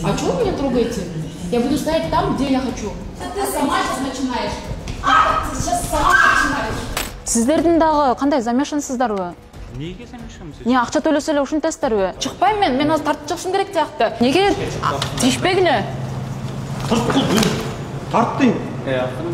А что вы меня трогаете? Я буду стоять там, где я хочу. Ты сама сейчас начинаешь. Ты сейчас сама начинаешь. Сіздердің дағы қандай замешансыздар вы? Неге замешанбыз? Не ақша төлесе эле ушинтесиздер вы? Чыкпайм мен азыр тартып чыгышым керек тияқты. Неге тиішпегиле? Тарттың.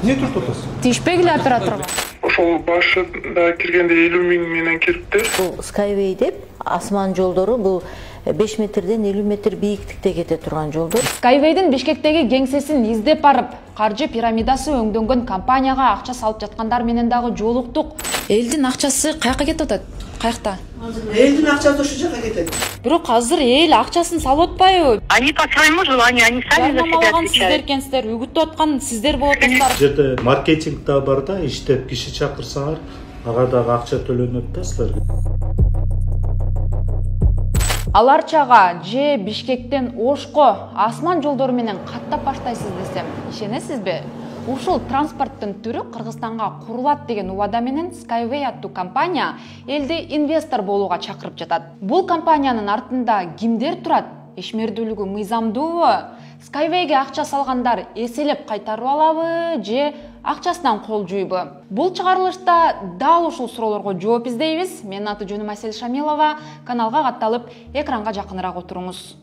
Не тұрып отырсың? Тиішпегиле операторға. Ошол башында киргенде 50 миң менен кириптир. Бул Skyway деп асман жолдору бул 5 метрден 50 метр бийиктикте кете турган жолдор. Skyway'дин Бишкектеги кеңсесин издеп барып, каржы пирамидасы өңдөнгөн компанияга акча салып жаткандар менен дагы жолуктук. Элдин акчасы каяка кетип атат? Каякта? Элдин акчасы ошол жака кетет. Бирок азыр эл акчасын салып атпайбы? Они по своему желанию, они сами за себя Сиздер отвечают. экенсиздер, үгүттөп аткан сиздер болот атасыздар. Жерде маркетинг да бар да, иштеп киши чакырсаңар, ага дагы акча төлөнөт да силерге. Аларчага же Бишкектен Ошко асман жолдору менен каттап баштайсыз десем, ишенесизби? Ушул транспорттун түрү Кыргызстанга курулат деген убада менен Skyway аттуу компания элди инвестор болууга чакырып жатат. Бул компаниянын артында кимдер турат? Ишмердүүлүгү мыйзамдуубу? Skyway'ге акча салгандар эселеп кайтарып алабы же акчасынан кол жуйбу? Бул чыгарылышта дал ушул суроолорго жооп издейбиз. Менин аты жөнүм Асель Шамилова. Каналга катталып, экранга жакыныраак отуруңуз.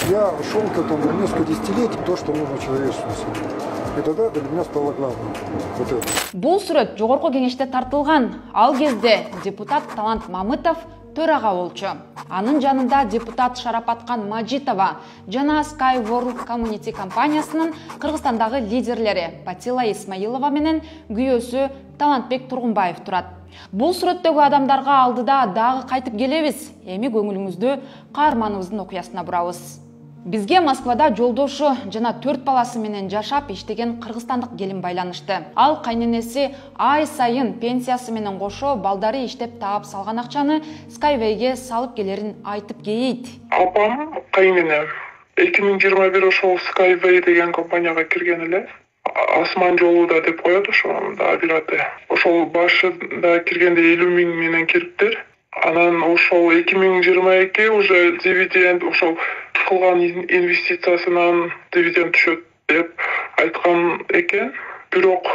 Я шел к этому несколько десятилетий, то, что нужно человечеству сегодня. И тогда для меня стало главным. Вот это. Бул сүрөт жогорку кеңеште тартылган. Ал кезде депутат Талант Мамытов төрага болчу. Анын жанында депутат Шарапаткан Мажитова жана Sky World Community компаниясынын Кыргызстандагы лидерлери Патила Исмаилова менен күйөөсү Талантбек Тургунбаев турат. Бул сүрөттөгү адамдарга алдыда дагы кайтып келебиз. Эми көңүлүңүздү каарманыбыздын окуясына бурабыз. Бизге Москвада жолдошу жана 4 баласы менен жашап иштеген кыргызстандык келин байланышты. Ал кайненеси ай сайын пенсиясы менен кошо балдары иштеп таап салган акчаны Skyway'ге салып келерин айтып кейейт. Апам кайненем 2021 ошол Skyway деген компанияга кирген эле. Асман жолуда деп коет ошондо оператор. Ошол башында киргенде 50 миң менен кириптир. Анан ошол 2022 уже дивиденд ошол кылган инвестициясынан дивиденд түшөт деп айткан экен. Бирок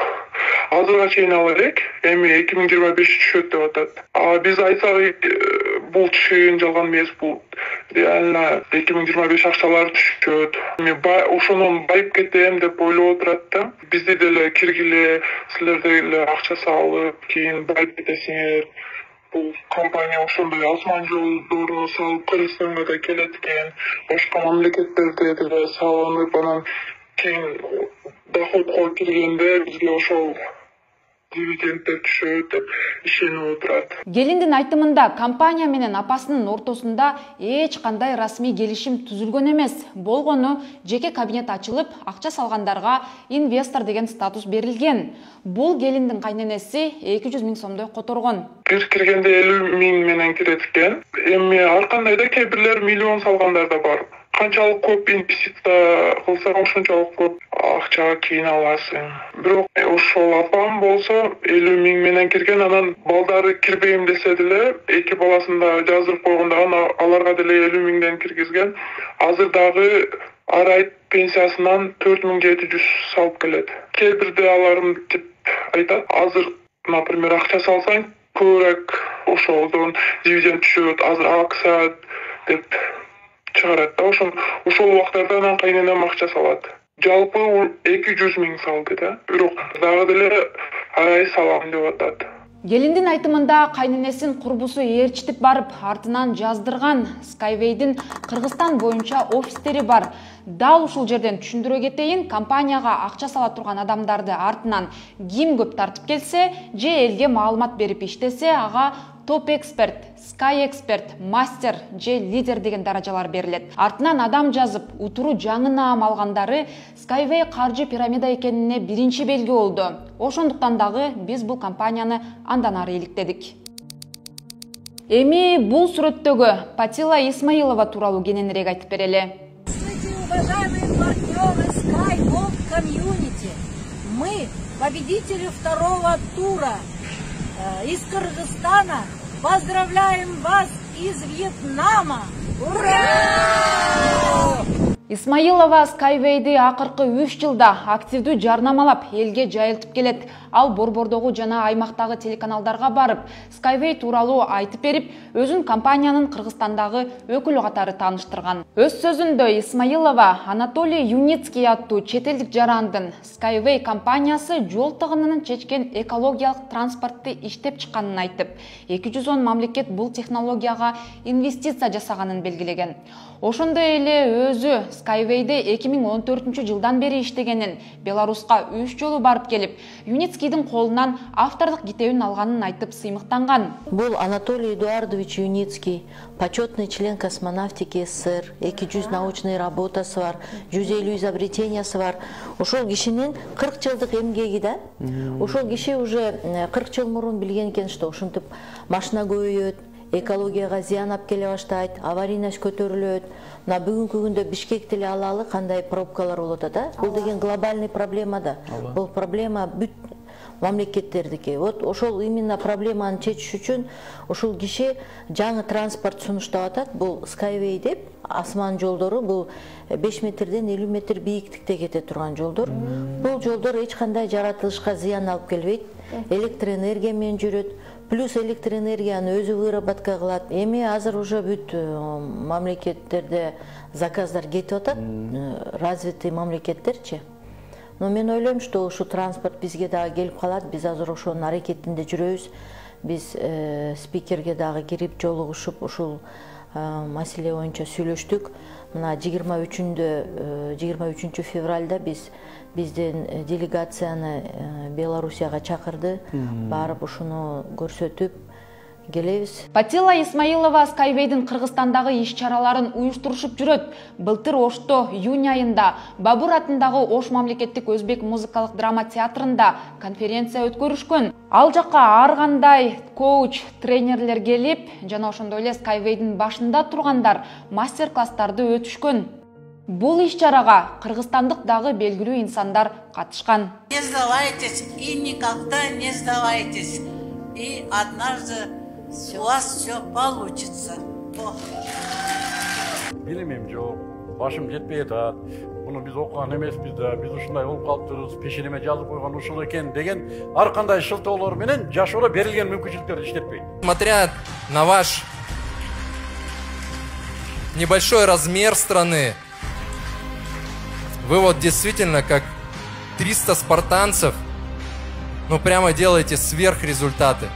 азырга чейин ал элек, эми 2025 түшөт деп атат. Биз айтсак бул түшүн жалган эмес, бул реально 2025 акчалар түшөт. Эми ошонун байып кетем деп ойлоп отурат да. Бизде деле киргиле, силер деле акча салып, кийин байып кетесиңер. Бул компания ошондой асман жолдорун салып Кыргызстанга да келет экен, башка мамлекеттерде деле салынып, анан кийин доходко киргенде бизге ошол дивиденддер түшөт деп ишенип отурат. Келиндин айтымында компания менен апасынын ортосунда эч кандай расмий келишим түзүлгөн эмес. Болгону жеке кабинет ачылып, акча салгандарга инвестор деген статус берилген. Бул келиндин кайненеси 200 миң сомдой которгон. Киргенде 50 миң менен кирет экен. Эми ар кандай да кээ бирлер миллион салгандар да бар. Канчалык көп инвестиция кылсаң, ошончалык көп акчага кийин аласың. Бирок ошол апам болсо 50 миң менен кирген, анан балдары кирбейм десе деле, эки баласын да жаздырып койгондо аларга деле 50 миңден киргизген. Азыр дагы ар ай пенсиясынан 4700 салып келет. Кээ бирде аларым деп айтат, азыр, например, акча салсаң, көбүрөөк ошолдон дивиденд түшөт, азыр акция деп чыгарат да. Ошол убактарда анан кайненем акча салат. Жалпы 200 миң салды да. Бирок дагы деле ар ай салам деп атат. Келиндин айтымында кайненесин курбусу ээрчитип барып, артынан жаздырган. Skyway'дин Кыргызстан боюнча офистери бар. Дал ушул жерден түшүндүрө кетейин, компанияга акча сала турган адамдарды артынан ким көп тартып келсе, же элге маалымат берип иштесе, ага топ эксперт, Sky эксперт, мастер же лидер деген даражалар берилет. Артынан адам жазып, утуру жаңы наам алгандары Skyway каржы пирамида экенине биринчи белги болду. Ошондуктан дагы биз бул компанияны андан ары иликтедик. Эми бул сүрөттөгү Патила Исмаилова тууралуу кененирээк айтып берели. Уважаемые партнеры Sky World Community, мы, победители второго тура из Кыргызстана, поздравляем вас из Вьетнама! Ура! Исмаилова Skyway'ди акыркы 3 жылда активдүү жарнамалап, элге жайылтып келет. Ал борбордогу жана аймактагы телеканалдарга барып, Skyway тууралуу айтып берип, өзүн компаниянын Кыргызстандагы өкүлү катары тааныштырган. Өз сөзүндө Исмаилова Анатолий Юницкий аттуу чет элдик жарандын Skyway компаниясы жол тыгынын чечкен экологиялык транспортты иштеп чыкканын айтып, 210 мамлекет бул технологияга инвестиция жасаганын белгилеген. Ошондой эле өзү Skyway'де 2014 жылдан бери иштегенин, Беларуска 3 жолу барып келип, Юницкийдин колунан автордук китебин алганын айтып сыймыктанган. Бул Анатолий Эдуардович Юницкий, почетный член космонавтики СССР, 200 научный работасы бар, 150 изобретениясы бар. Ошол кишинин 40 жылдык эмгеги да. Ошол киши уже 40 жыл мурун билген экен, что ушинтип машина көбөйөт, экологияга зыян алып келе баштайт, аварийность көтөрүлөт. На бүгүнкү күндө Бишкекти эле алалы кандай пробкалар болот да? Бул деген глобальный проблема да. Бул проблема бүт мамлекеттердики. Вот ошол именно проблеманы чечиш үчүн ошол киши жаңы транспорт сунуштап атат. Бул Skyway деп, асман жолдору, бул 5 метрден 50 метр бийиктикте кете турган жолдор. Бул жолдор эч кандай жаратылышка зыян алып келбейт. Электроэнергия менен жүрөт. Плюс электроэнергияны өзү выработка кылат. Эми азыр уже бүт мамлекеттерде заказдар кетип атат, развитый мамлекеттерчи. Но мен ойлойм, что ушу транспорт бизге дагы келип калат. Биз азыр ошонун аракетинде жүрөбүз. Биз спикерге дагы кирип жолугушуп, ушул маселе боюнча сүйлөштүк. Мына 23 февралда бизден делегацияны Белоруссияга чакырды. Барып ушуну көрсөтүп келебиз. Патила Исмаилова Skyway'дин Кыргызстандагы иш-чараларын уюштурушуп жүрөт. Былтыр Ошто июнь айында Бабур атындагы Ош мамлекеттик өзбек музыкалык драма театрында конференция өткөрүшкөн. Ал жакка ар кандай коуч, тренерлер келип, жана ошондой эле Skyway'дин башында тургандар мастер-класстарды өтүшкөн. Бул иш-чарага кыргызстандык дагы белгилүү инсандар катышкан. Не сдавайтесь и никогда не сдавайтесь. И однажды у вас все получится. Билимим жок, башым жетпей атат. Муну биз окуган эмеспиз да, биз ушундай болуп калыптырбыз, пешенеме жазып койгон ушул экен деген ар кандай шылтоолор менен жашоодо берилген мүмкүнчүлүктөрдү иштетпейт. Смотря на ваш небольшой размер страны, вы вот действительно как 300 спартанцев, ну прямо делаете сверхрезультаты.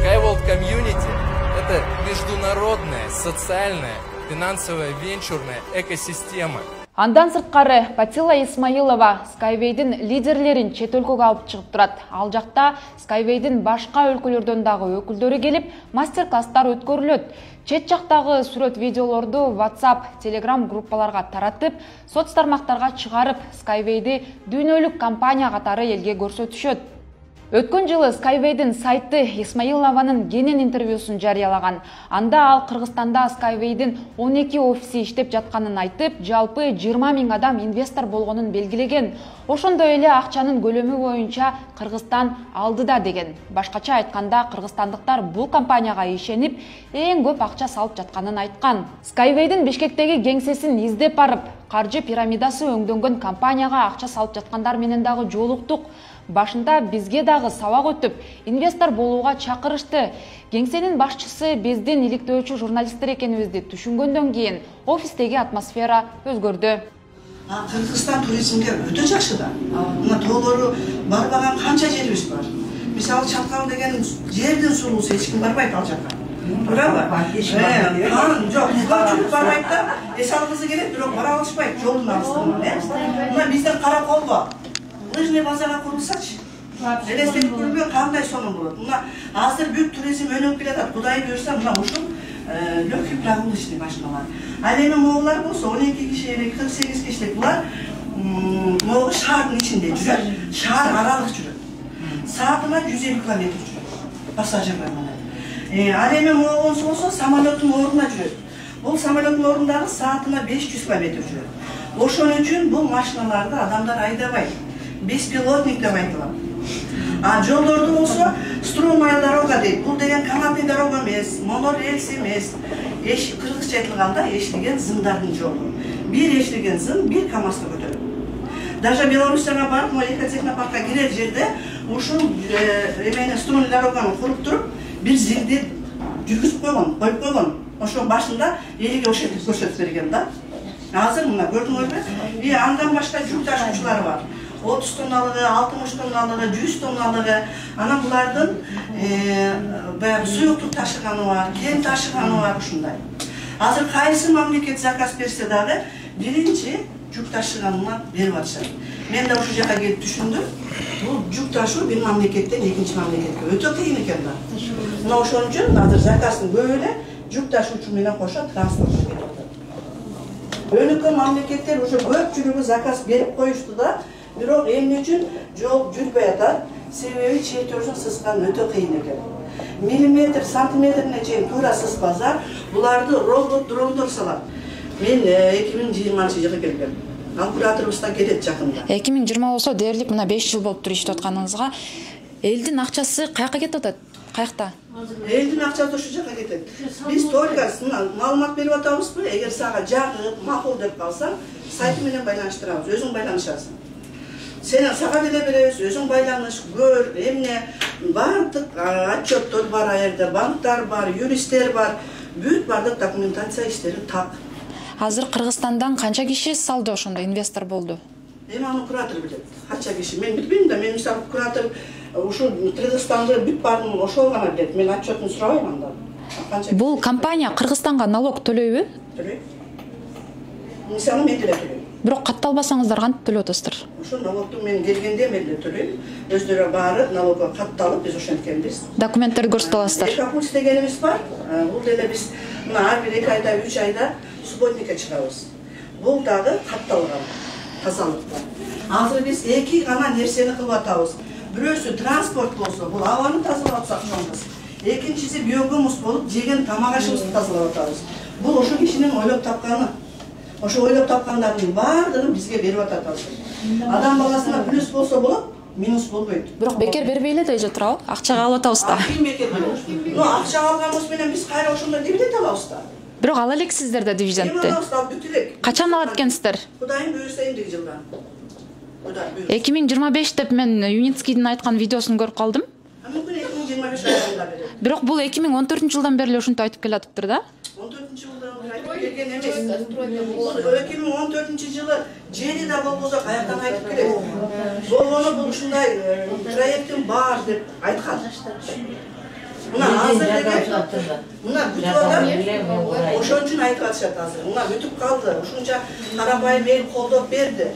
Skyworld Community – это международная, социальная, финансовая, венчурная экосистема. Андан сырткары Патила Исмаилова Skyway'дин лидерлерин чет өлкөгө алып чыгып турат. Ал жакта Skyway'дин башка өлкөлөрдөн дагы өкүлдөрү келип, мастер-класстар өткөрүлөт. Чет жактагы сүрөт видеолорду WhatsApp, Telegram группаларга таратып, соц тармактарга чыгарып, Skyway'ди дүйнөлүк компания катары элге көрсөтүшөт. Өткөн жылы Skyway'дин сайты Исмаилованын кенен интервьюсун жарыялаган. Анда ал Кыргызстанда Skyway'дин 12 офиси иштеп жатканын айтып, жалпы 20 000 адам инвестор болгонун белгилеген. Ошондой эле акчанын көлөмү боюнча Кыргызстан алдыда деген. Башкача айтканда, кыргызстандыктар бул компанияга ишенип, эң көп акча салып жатканын айткан. Skyway'дин Бишкектеги кеңсесин издеп барып, каржы пирамидасы өңдөнгөн компанияга акча салып жаткандар менен дагы жолуктук. Башында бизге дагы сабак өтүп, инвестор болууга чакырышты. Кеңсенин башчысы биздин иликтөөчү журналисттер экенибизди түшүнгөндөн кийин офистеги атмосфера өзгөрдү. Кыргызстан туризмге өтө жакшы да. Мына тоолору барбаган канча жерибиз бар. Мисалы Чалкан деген жердин сулуусу эч ким барбайт ал жака. Туурабы? Жок, көпчүлүк барбайт да, эс алгысы келет, бирок бара алышпайт жолдун алыстыгынан. Мына бизден Караколго лыжный базарға курулсачы. Элестетип көрбөй кандай сонун болот. Мына азыр бүт туризм өнүгүп келатат. Кудай буйрса, мына ушул легкий прогулочный машиналар. Ал эми моголар болсо 12 кишилик, 48 кишилик булар могу шаардын ичинде жүрөт. Шаар аралык жүрөт. Саатына 150 километр жүрөт. Пассажирлар менен. Ал эми могу болсо самолеттун ордуна жүрөт. Бул самолеттун ордундагы саатына 500 километр жүрөт. Ошон үчүн бул машиналарды адамдар айдабайт. Беспилотник деп айтылат. А жолдорду болсо струнная дорога дейт. Бул деген канатный дорога эмес, монорельс эмес. Кыргызча айтылганда эшилген зымдардын жолу. bir eşligенсін, bir камазды көтеріп. Даже Белорусияға барып, экотехнопаркқа кирер жерде, ушул струнный дороганы куруп туруп, бир зилди жүргүзүп койгон, коюп койгон. Ошо башында элге көрсөтүп берген да. Азыр мына көрдүңөрбү? И андан башка жүк ташуучулар бар. 30 тонналыгы, 60 тонналыгы, 100 тонналыгы. Анан булардын баягы суюктук ташыганы бар, кен ташыганы бар ушундай. Азыр кайсы мамлекет заказ берсе дагы биринчи жүк ташыганына берип атышат. Мен да ушул жака келип түшүндүм. Бул жүк ташуу бир мамлекеттен экинчи мамлекетке өтө кыйын экен да. Мына ошон үчүн азыр заказдын көбү эле жүк ташуучу менен кошо транспорт кетип атат. Өнүккөн мамлекеттер уже көпчүлүгү заказ берип коюшту да, бирок эмне үчүн жол жүрбөй атат? Себеби чектөөсүн сызган өтө кыйын экен. Миллиметр, сантиметрине чейин туура сызбаса, буларды робот, дрондор салат. Мен 2020-жылы келгем. Ал кураторубуздан кетет жакында. 2020 болсо дээрлик мына 5 жыл болуп туруп иштеп атканыңызга элдин акчасы каяка кетип атат? Каякта? Элдин акчасы ошол жака кетет. Биз только маалымат берип атабызбы? Эгер сага жагып, макул деп калсаң, сайты менен байланыштырабыз, өзүң байланышасың. Сен сага деле беребиз, өзүң байланыш, көр, эмне, бардык отчеттор бар аерде, банктар бар, юристтер бар, бүт бардык документация иштери так. Азыр Кыргызстандан канча киши салды ошондо инвестор болду? Эми аны куратор билет. Канча киши? Мен билбейм да, мен мисалы куратор ушул Кыргызстанды бүт баарын ошол гана билет. Мен отчетун сурабайм анда. Бул компания Кыргызстанга налог төлөйбү? Төлөйт. Мисалы мен деле төлөйм. Бирок катталбасаңыздар кантип төлөп атасыздар? Ошол налогду мен келгенде мен деле төлөйм. Өздөрү баары налогго катталып, биз ошенткенбиз. Документтерди көрсөтүп аласыздар. Экопульс дегенибиз бар. Бул деле биз мына ар бир 2 айда, 3 айда субботникке чыгабыз. Бул дагы катталган тазалыкта. Азыр биз эки гана нерсени кылып атабыз. Бирөөсү транспорт болсо, бул абаны тазалап атсак чоңбуз. Экинчиси биогумус болуп, жеген тамак ашыбызды тазалап атабыз. Бул ошо кишинин ойлоп тапканы. Ошо ойлоп тапкандардын баардыгын бизге берип атат азыр. Адам баласына плюс болсо болот, минус болбойт. Бирок бекер бербей эле да эже турабы? Акчага алып атабыз да. Ким бекер берет? Акчага алганыбыз менен биз кайра ошондой дивиденд алабыз да. Бирок ала элексиздер да дивидендти. Качан алат экенсиздер? Кудайым буйрса эмдиги жылдан. 2025 деп мен Юницкийдин айткан видеосун көрүп калдым. Мүмкүн 2025 айында берет. Бирок бул 2014-жылдан бери эле ушинтип айтып келатыптыр да. 14-жылдан айтып келген эмес. 2014-жылы жери да болбосо каяктан айтып келет. Болгону бул ушундай проекттин бар деп айткан. Мына азыр деген, мына бүтүп ошон үчүн айтып атышат азыр. Мына бүтүп калды, ушунча карапайым эл колдоп берди.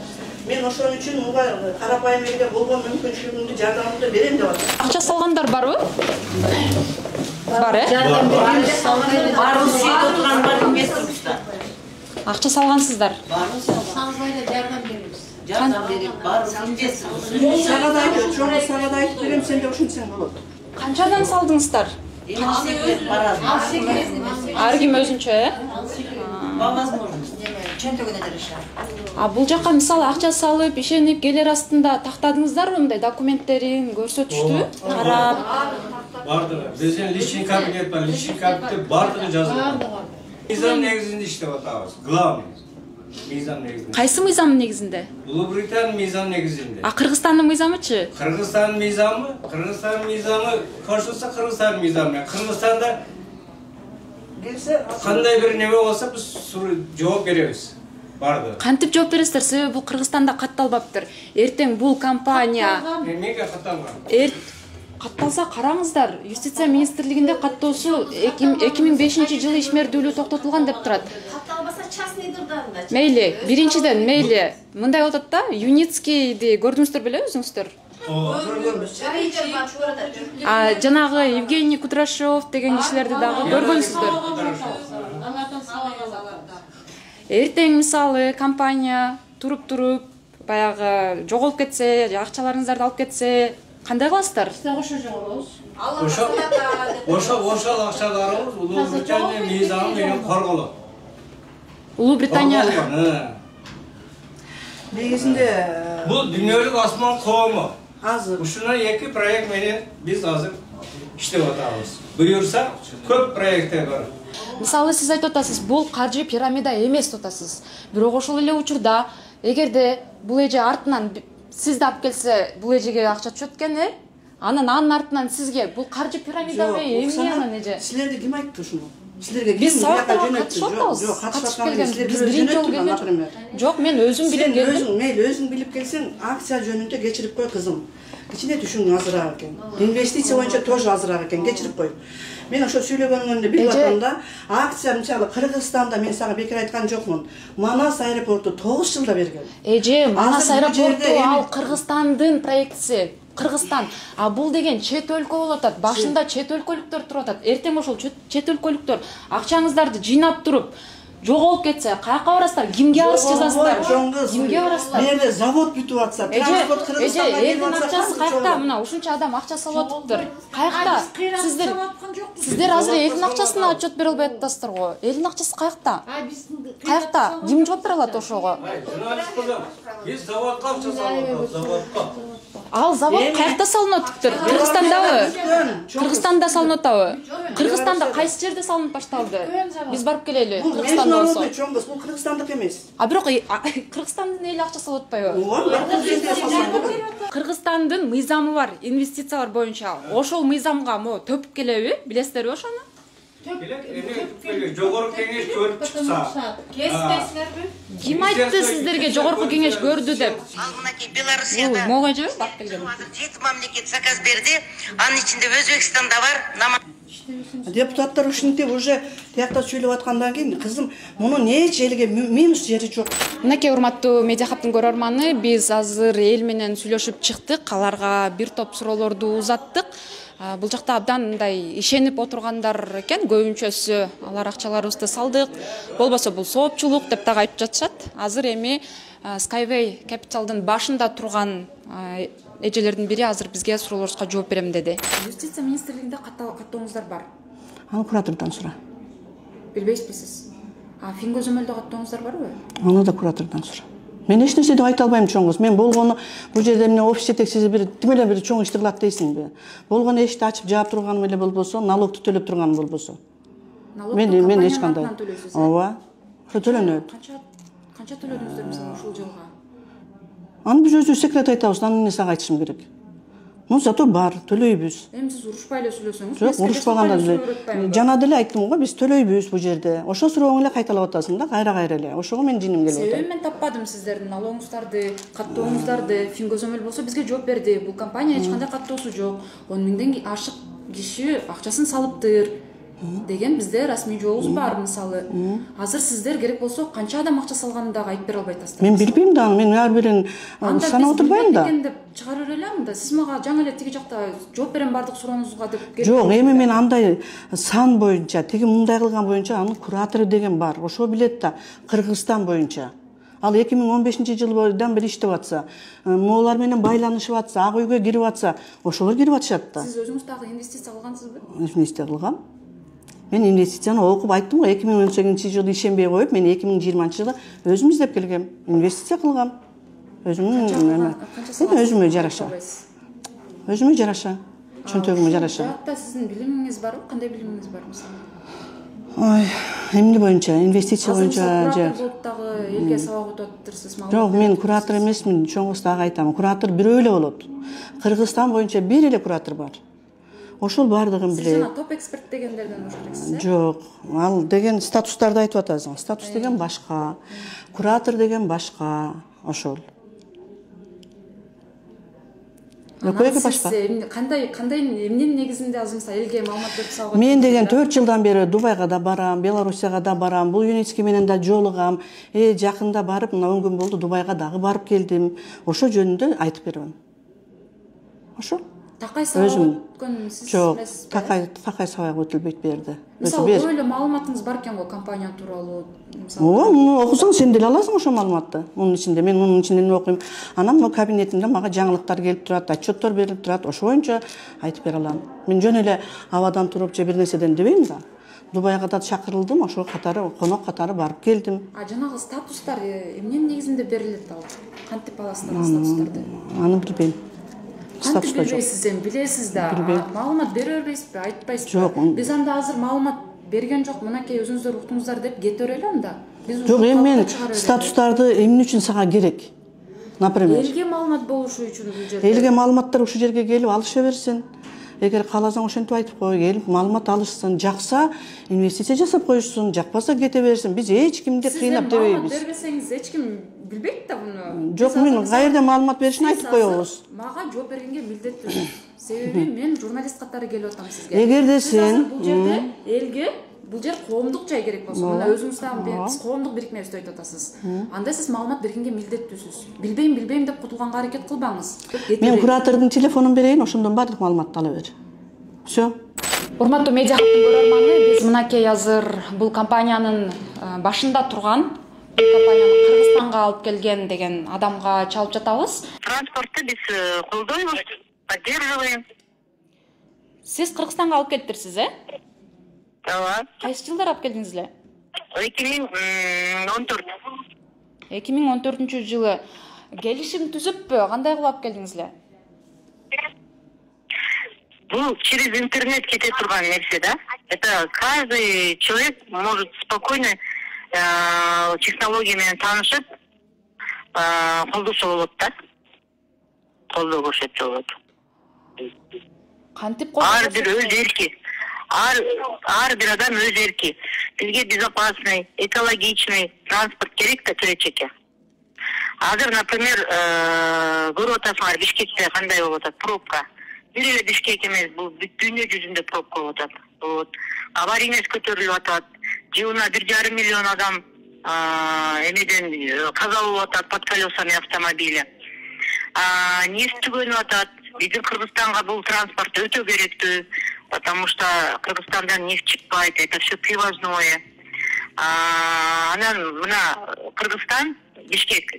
Мен ошон үчүн муга карапайым элге болгон мүмкүнчүлүгүмдү, жардамымды берем деп атам. Акча салгандар барбы? Бар, Барын сүйүп турган бар инвесторбуздар. Акча салгансыздар. Салбайда жардам беребиз. Жардам берип, барын инвестор. Сага да айтып, жок, сага да айтып берем, сен де ушинтсең болот. Канчадан салдыңыздар? Ар ким өзүнчө, По возможности. Чөнтөгүнө решат. А бул жака мисалы акча салып, ишенип келер астында тактадыңыздарбы мындай документтерин көрсөтүштү? Карап. Бардыгы. Биздин личный кабинет бар, личный кабинетте бардыгы жазылган. Мыйзам негизинде иштеп атабыз. Главный мыйзам негизинде. Кайсы мыйзам негизинде? Улуу-Британия мыйзам негизинде. А Кыргызстандын мыйзамычы? Кыргызстандын мыйзамы кошулса Кыргызстандын мыйзамы. Кыргызстанда кандай бир неме болсо биз жооп беребиз. Барды. Кантип жооп бересиздер? Себеби бул Кыргызстанда катталбаптыр. Эртең бул компания Эмнеге катталган? Катталса караңыздар, Юстиция министрлигинде каттоосу 2005-жылы ишмердүүлүгү токтотулган деп турат. Катталбаса частныйдырдан да. Мейли, биринчиден мейли. Мындай болот да, Юницкийди көрдүңүздөр беле өзүңүздөр? Жанагы Евгений Кудрашов деген кишилерди дагы көргөнсүздөр. Эртең мисалы компания туруп баягы жоголуп кетсе, акчаларыңыздарды алып кетсе, кандай кыласыздар? Ошо жоголобуз. Ошол акчаларыбыз Улуу-Британия мыйзамы менен корголот. Улуу-Британия негизинде бул дүйнөлүк асман коому. Азыр ушуна 2 проект менен биз азыр иштеп атабыз. Буюрса көп проекттер бар. Мисалы сиз айтып атасыз, бул каржы пирамида эмес деп атасыз. Бирок ошол эле учурда эгерде бул эже артынан сизди алып келсе, бул эжеге акча түшөт экен, анын артынан сизге бул каржы пирамидабы эмне анан эже? Силерге ким айтты ушуну? Силерге ким биз сабактарга катышып атабыз. Жок, катышып келген. Биз биринчи жолу келген. Жок, мен өзүм билип келдим. Сен мейли өзүң билип келсең, акция жөнүндө кечирип кой кызым. Кичине түшүң азыраак экен. Инвестиция боюнча тоже азыраак экен, кечирип кой. Мен ошо сүйлөгөнүмдү билип атамда, акция мисалы Кыргызстанда мен сага бекер айткан жокмун. Манас аэропорту 9 жылда берген. Эже, Манас аэропорту ал Кыргызстандын проектиси. Кыргызстан. А бул деген чет өлкө болуп атат. Башында чет өлкөлүктөр туруп атат. Эртең ошол чет өлкөлүктөр акчаңыздарды жыйнап туруп жоголуп кетсе, каяка барасыздар? Кимге арыз жазасыздар? Кимге барасыздар? Мэрде завод бүтүп атса, транспорт Кыргызстанга келип атса, акчасы каякта? Мына ушунча адам акча салып атыптыр. Каякта? Сиздер азыр элдин акчасына отчет бере албай атасыздар го. Элдин акчасы каякта? Каякта? Ким жооп бере алат ошого? Биз заводко акча салып, заводко. Ал завод каякта салынып атыптыр? Кыргызстандабы? Кыргызстанда салынып атабы? Кыргызстанда кайсы жерде салынып башталды? Биз барып келели. Кыргызстанда болсо. Бул Кыргызстандык эмес. А бирок Кыргызстандын эли акча салып атпайбы? Кыргызстандын мыйзамы бар, инвестициялар боюнча. Ошол мыйзамга төпүп келеби? Билесиздерби ошону? Жогорку кеңеш көрүп чыкса. Кесиптесиңерби? Ким айтты сиздерге жогорку кеңеш көрдү деп? Ал мынакей Белоруссияда Могу же барып келген. 7 мамлекет заказ берди. Анын ичинде Өзбекстанда бар. Депутаттар ушинтип уже тиякта сүйлөп аткандан кийин кызым, муну эч элге минус жери жок. Мынакей урматтуу Медиа Хабтын көрөрманы, биз азыр эл менен сүйлөшүп чыктык, аларга бир топ суроолорду узаттык. Бул жакта абдан мындай ишенип отургандар экен, көбүнчөсү алар акчаларыбызды салдык, болбосо бул соопчулук деп дагы айтып жатышат. Азыр эми Skyway Capital'дын башында турган эжелердин бири азыр бизге суроолорубузга жооп берем деди. Юстиция министрлигинде каттооңуздар бар. Аны куратордон сура. Билбейсизби? А Фингозөмөлдө каттооңуздар барбы? Аны да куратордон сура. Мен эч нерсе деп айта албайм чоңуз. Мен болгону бул жерде эмне офис жетекчиси бир тимеле бир чоң ишти кылат дейсиңби? Болгону эшикти ачып жаап турганым эле болбосо, налогду төлөп турганым болбосо. Мен эч кандай. Ооба. Ошо төлөнөт. Канча төлөдүңүздөр мисалы ушул жылга? Аны биз өзүбүз секрет айтабыз, аны эмне сага айтышым керек? Ну зато бар, төлөйбүз. Эми сиз урушпай эле сүйлөсөңүз, жок, урушпаганда эле. Жана деле айттым го, биз төлөйбүз бул жерде. Ошо сурооңду эле кайталап атасың да, кайра эле. Ошого мен жиним келип атат. Себебин мен таппадым сиздердин налогуңуздарды, каттооңуздарды. Фингозөмөл болсо бизге жооп берди. Бул компания эч кандай каттоосу жок. 10 миңден ашык киши акчасын салыптыр деген бизде расмий жообуз бар мисалы. Азыр сиздер керек болсо канча адам акча салганын дагы айтып бере албайсыздар. Мен билбейм да, мен ар бирин санап отурбайм да. Деп чыгарыр элем да. Сиз мага жаңы эле тиги жакта жооп берем бардык сурооңузга деп. Жок, эми мен андай сан боюнча, тиги мындай кылган боюнча анын куратору деген бар. Ошо билет да, Кыргызстан боюнча. Ал 2015-жылдан бери иштеп атса, моолар менен байланышып атса, ак үйгө кирип атса, ошолор кирип атышат да. Сиз өзүңүз дагы инвестиция кылгансызбы? Инвестиция кылгам. Мен инвестицияны окуп айттым го, 2018-жылы ишенбей коюп, мен 2020-жылы өзүм издеп келгем, инвестиция кылгам. Өзүмө жараша. Өзүмө жараша. Чөнтөгүмө жараша. Жаатта сиздин билимиңиз барбы? Кандай билимиңиз бар мисалы? Ой, эмне боюнча, инвестиция боюнча же. Дагы элге сабак өтүп атыптырсыз, маалымат. Жок, мен куратор эмесмин, чоңуз дагы айтам. Куратор бирөө эле болот. Кыргызстан боюнча бир эле куратор бар. Ошол бардыгын билет. Сиз жана топ эксперт дегендерден болуш керексиз. Жок, ал деген статустарды айтып атасың. Статус деген башка, куратор деген башка, ошол. Экөөкө башка. Кандай эмненин негизинде азыр мисалы элге маалымат берип салган? Мен деген 4 жылдан бери Дубайга да барам, Белоруссияга да барам, бул ЮНЕСКО менен да жолугам. Жакында барып, мына 10 күн болду Дубайга дагы барып келдим. Ошо жөнүндө айтып берем. Ошо. Такай сабак өткөн сиз билесизби? Такай сабак өтүлбөйт берди. Мисалы, ойло маалыматыңыз бар экен го компания тууралуу. Ооба, муну окусаң сен деле аласың ошо маалыматты. Мунун ичинде мен мунун ичинен окуйм. Анан могу кабинетимде мага жаңылыктар келип турат, отчеттор берип турат. Ошо боюнча айтып бере алам. Мен жөн эле абадан туруп же бир нерседен дебейм да. Дубайга да чакырылдым, ошо катары конок катары барып келдим. А жанагы статустар эмненин негизинде берилет ал? Кантип аласыздар статустарды? Аны билбейм. Кантип билбейсиз, эми билесиз да. Маалымат бере бербейсизби, айтпайсызбы? Жок. Биз анда азыр маалымат берген жок, мынакей өзүңүздөр уктуңуздар деп кете берели анда. Жок, эми мен статустарды эмне үчүн сага керек? Например, элге маалымат болушу үчүн бул жерде. Элге маалыматтар ушул жерге келип алыша берсин. Эгер кааласаң ошентип айтып кой, келип маалымат алышсын, жакса инвестиция жасап коюшсун, жакпаса кете берсин. Биз эч кимди кыйнап дебейбиз. Сиздер бербесеңиз эч ким билбейт да буну. Жок, мен кайерде маалымат беришин айтып коебуз. Мага жооп бергенге милдеттүү. Себеби мен журналист катары келип атам сизге. Эгерде сен бул жерде элге бул жер коомдук жай керек болсо, мына өзүңүз дагы биз коомдук бирикмебизди айтып атасыз. Анда сиз маалымат бергенге милдеттүүсүз. Билбейм деп кутулганга аракет кылбаңыз. Мен куратордун телефонун берейин, ошондон баардык маалыматты ала бер. Всё. Урматтуу медиа хаттын көрөрманы, биз мынакей азыр бул компаниянын башында турган, бул компанияны Кыргызстанга алып келген деген адамга чалып жатабыз. Транспортты биз колдойбуз, поддерживаем. Сиз Кыргызстанга алып келиптирсиз, Ооба. Кайсы жылдары алып келдиңиз эле? 2014. 2014-жылы. Келишим түзүппү? Кандай кылып алып келдиңиз эле? Бул через интернет кете турган нерсе, да? Это каждый человек может спокойно технология менен таанышып, колдошо болот да. Колдоо көрсөтсө болот. Кантип ар бир өз эрки. Ар бир адам өз эрки. Бизге безопасный, экологичный транспорт керек да келечекке. Азыр, например, көрүп атасыңар, Бишкекте кандай болуп атат, пробка. Бир эле Бишкек эмес, бул бүт дүйнө жүзүндө пробка болуп атат. Вот. Аварийность көтөрүлүп атат. Жылына 1,5 миллион адам эмеден каза болуп атат под колесами автомобиля. Нефть түгөнүп атат. Биздин Кыргызстанга бул транспорт өтө керектүү, потому что Кыргызстандан нефть чыкпайт, это все привозное. Анан мына Кыргызстан, Бишкек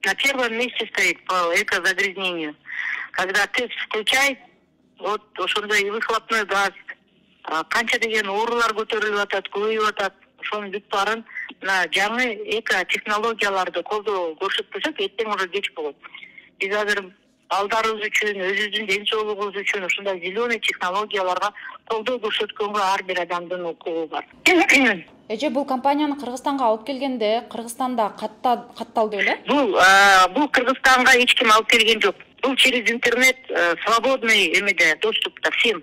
на первом месте стоит по экозагрязнению. Когда ты включай, вот ошондой выхлопной газ, канча деген оорулар көтөрүлүп атат, көбөйүп атат. Ошонун бүт баарын мына жаңы экотехнологияларды колдоо көрсөтпөсөк, эртең уже кеч болот. Биз азыр балдарыбыз үчүн, өзүбүздүн ден соолугубуз үчүн ушундай зеленый технологияларга колдоо көрсөткөнгө ар бир адамдын укугу бар. Эже бул компанияны Кыргызстанга алып келгенде, Кыргызстанда катталды беле? Бул Кыргызстанга эч ким алып келген жок. Бул через интернет свободный эмеде доступта всем.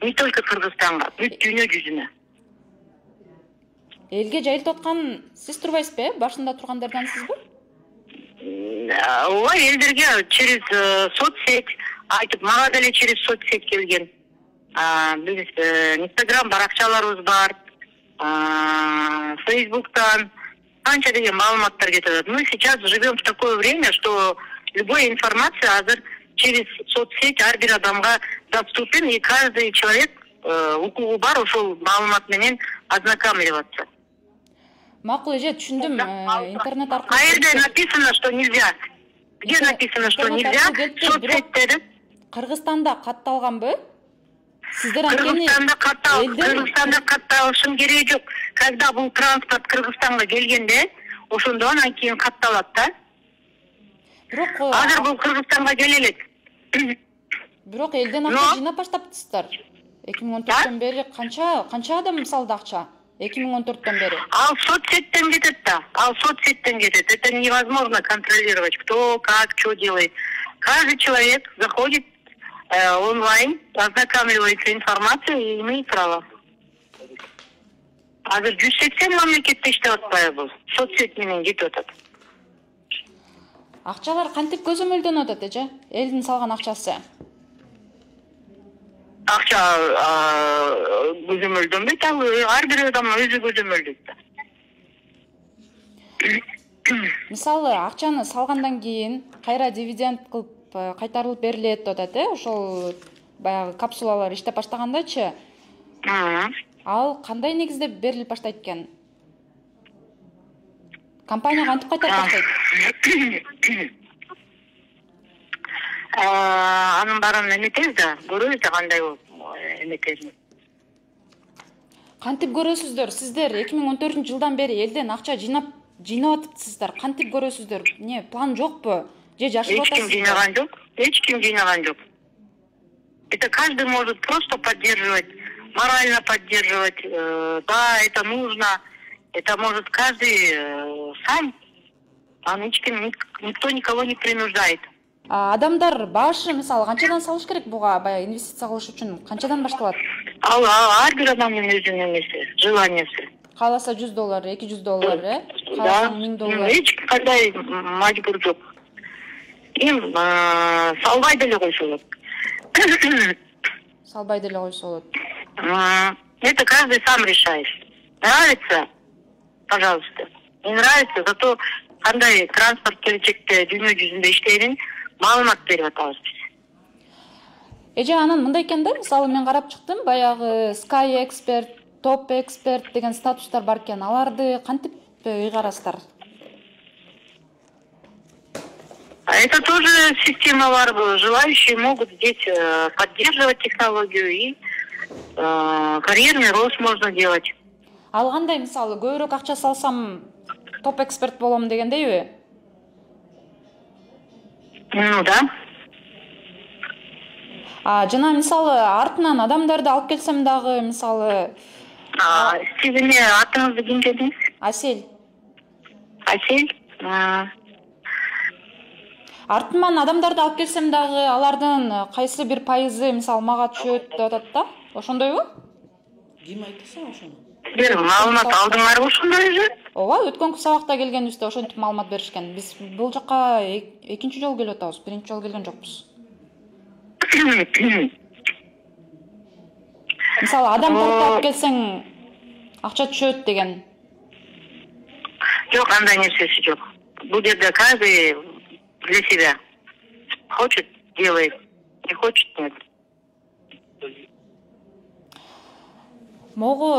Не только Кыргызстанга, бүт дүйнө жүзүнө. Элге жайылтып аткан сиз турбайсызбы? Башында тургандардан сизби? Ооба, элдерге через соцсеть айтып, мага деле через соцсеть келген. Биз Instagram баракчаларыбыз бар, Facebook'тан канча деген маалыматтар кетет. Мы сейчас живем в такое время, что любая информация азыр через соцсеть ар бир адамга доступен, и каждый человек укугу бар ошол маалымат менен ознакомливаться. Макул, эже, түшүндүм. Интернет аркылуу. Каерде написано, что нельзя? Где написано, что нельзя? Соцсетьтеде. Кыргызстанда катталганбы? Сиздер Кыргызстанда катталышын кереги жок. Когда бул транспорт Кыргызстанга келгенде, ошондо анан кийин катталат да. Азыр бул Кыргызстанга келе элек. Бирок элден акча жыйнап баштаптырсыздар. 2014төн бери канча адам салды акча? 2014төн бери. Ал соцсеттен кетет да. Это невозможно контролировать, кто, как, что делает. Каждый человек заходит онлайн, ознакомливается информацией и имеет право. Азыр 180 мамлекетте иштеп атпайбы бул. Соцсет менен кетип атат. Акчалар кантип көзөмөлдөнүп атат, эже? Элдин салган акчасы. Акча көзөмөлдөнбөйт, ар бир адам өзү көзөмөлдөйт. Мисалы, акчаны салгандан кийин кайра дивиденд кылып кайтарылып берилет деп атат, ошол баягы капсулалар иштеп баштагандачы. Ал кандай негизде берилип баштайт экен? Компания кантип кайтарып баштайт? Анын баарын эметебиз да, көрөбүз да кандай эметесин. Кантип көрөсүздөр? Сиздер 2014-жылдан бери элден акча жыйнап атыптсыздар. Кантип көрөсүздөр? Не, план жокпу? Же жашып атасызбы? Эч ким жыйнаган жок. Это каждый может просто поддерживать морально поддерживать. Да, это нужно. Это может каждый сам. А никто никого не принуждает. Адамдар башы мисалы канчадан салыш керек буга баягы инвестиция кылыш үчүн канчадан башталат? Ар бир адамдын өзүнүн эмеси, желаниясы. Кааласа $100, $200, Да. кааласаң $1000. Эч кандай мажбур жок. Эми салбай деле койсо болот. Салбай деле койсо болот. Это каждый сам решает. Нравится? Пожалуйста. Не нравится, зато кандай транспорт келечекте дүйнө жүзүндө иштейтин маалымат берип атабыз биз. Эже анан мындай экен да, мисалы мен карап чыктым, баягы Sky Expert, Top Expert деген статустар бар экен. Аларды кантип ыйгарасыздар? Это тоже система бар. Желающие могут здесь поддерживать технологию и карьерный рост можно делать. Ал кандай мисалы көбүрөөк акча салсам топ эксперт болом дегендейби? Ну да. Жана мисалы артынан адамдарды алып келсем дагы мисалы сиз эмне атыңызды ким дедиңиз? Асель. Асель? Артынан адамдарды алып келсем дагы алардын кайсы бир пайызы мисалы мага түшөт деп атат да. Ошондойбу? Ким айтса ошону? Бир маалымат алдыңарбы ошондой же? Ооба, өткөнкү сабакта келгенибизде ошентип маалымат беришкен. Биз бул жакка экинчи жолу келип атабыз, биринчи жолу келген жокпуз. Мисалы адам тартып келсең акча түшөт деген. Жок, андай нерсеси жок. Бул жерде каждый для себя. Хочет — делает, не хочет — нет. Могу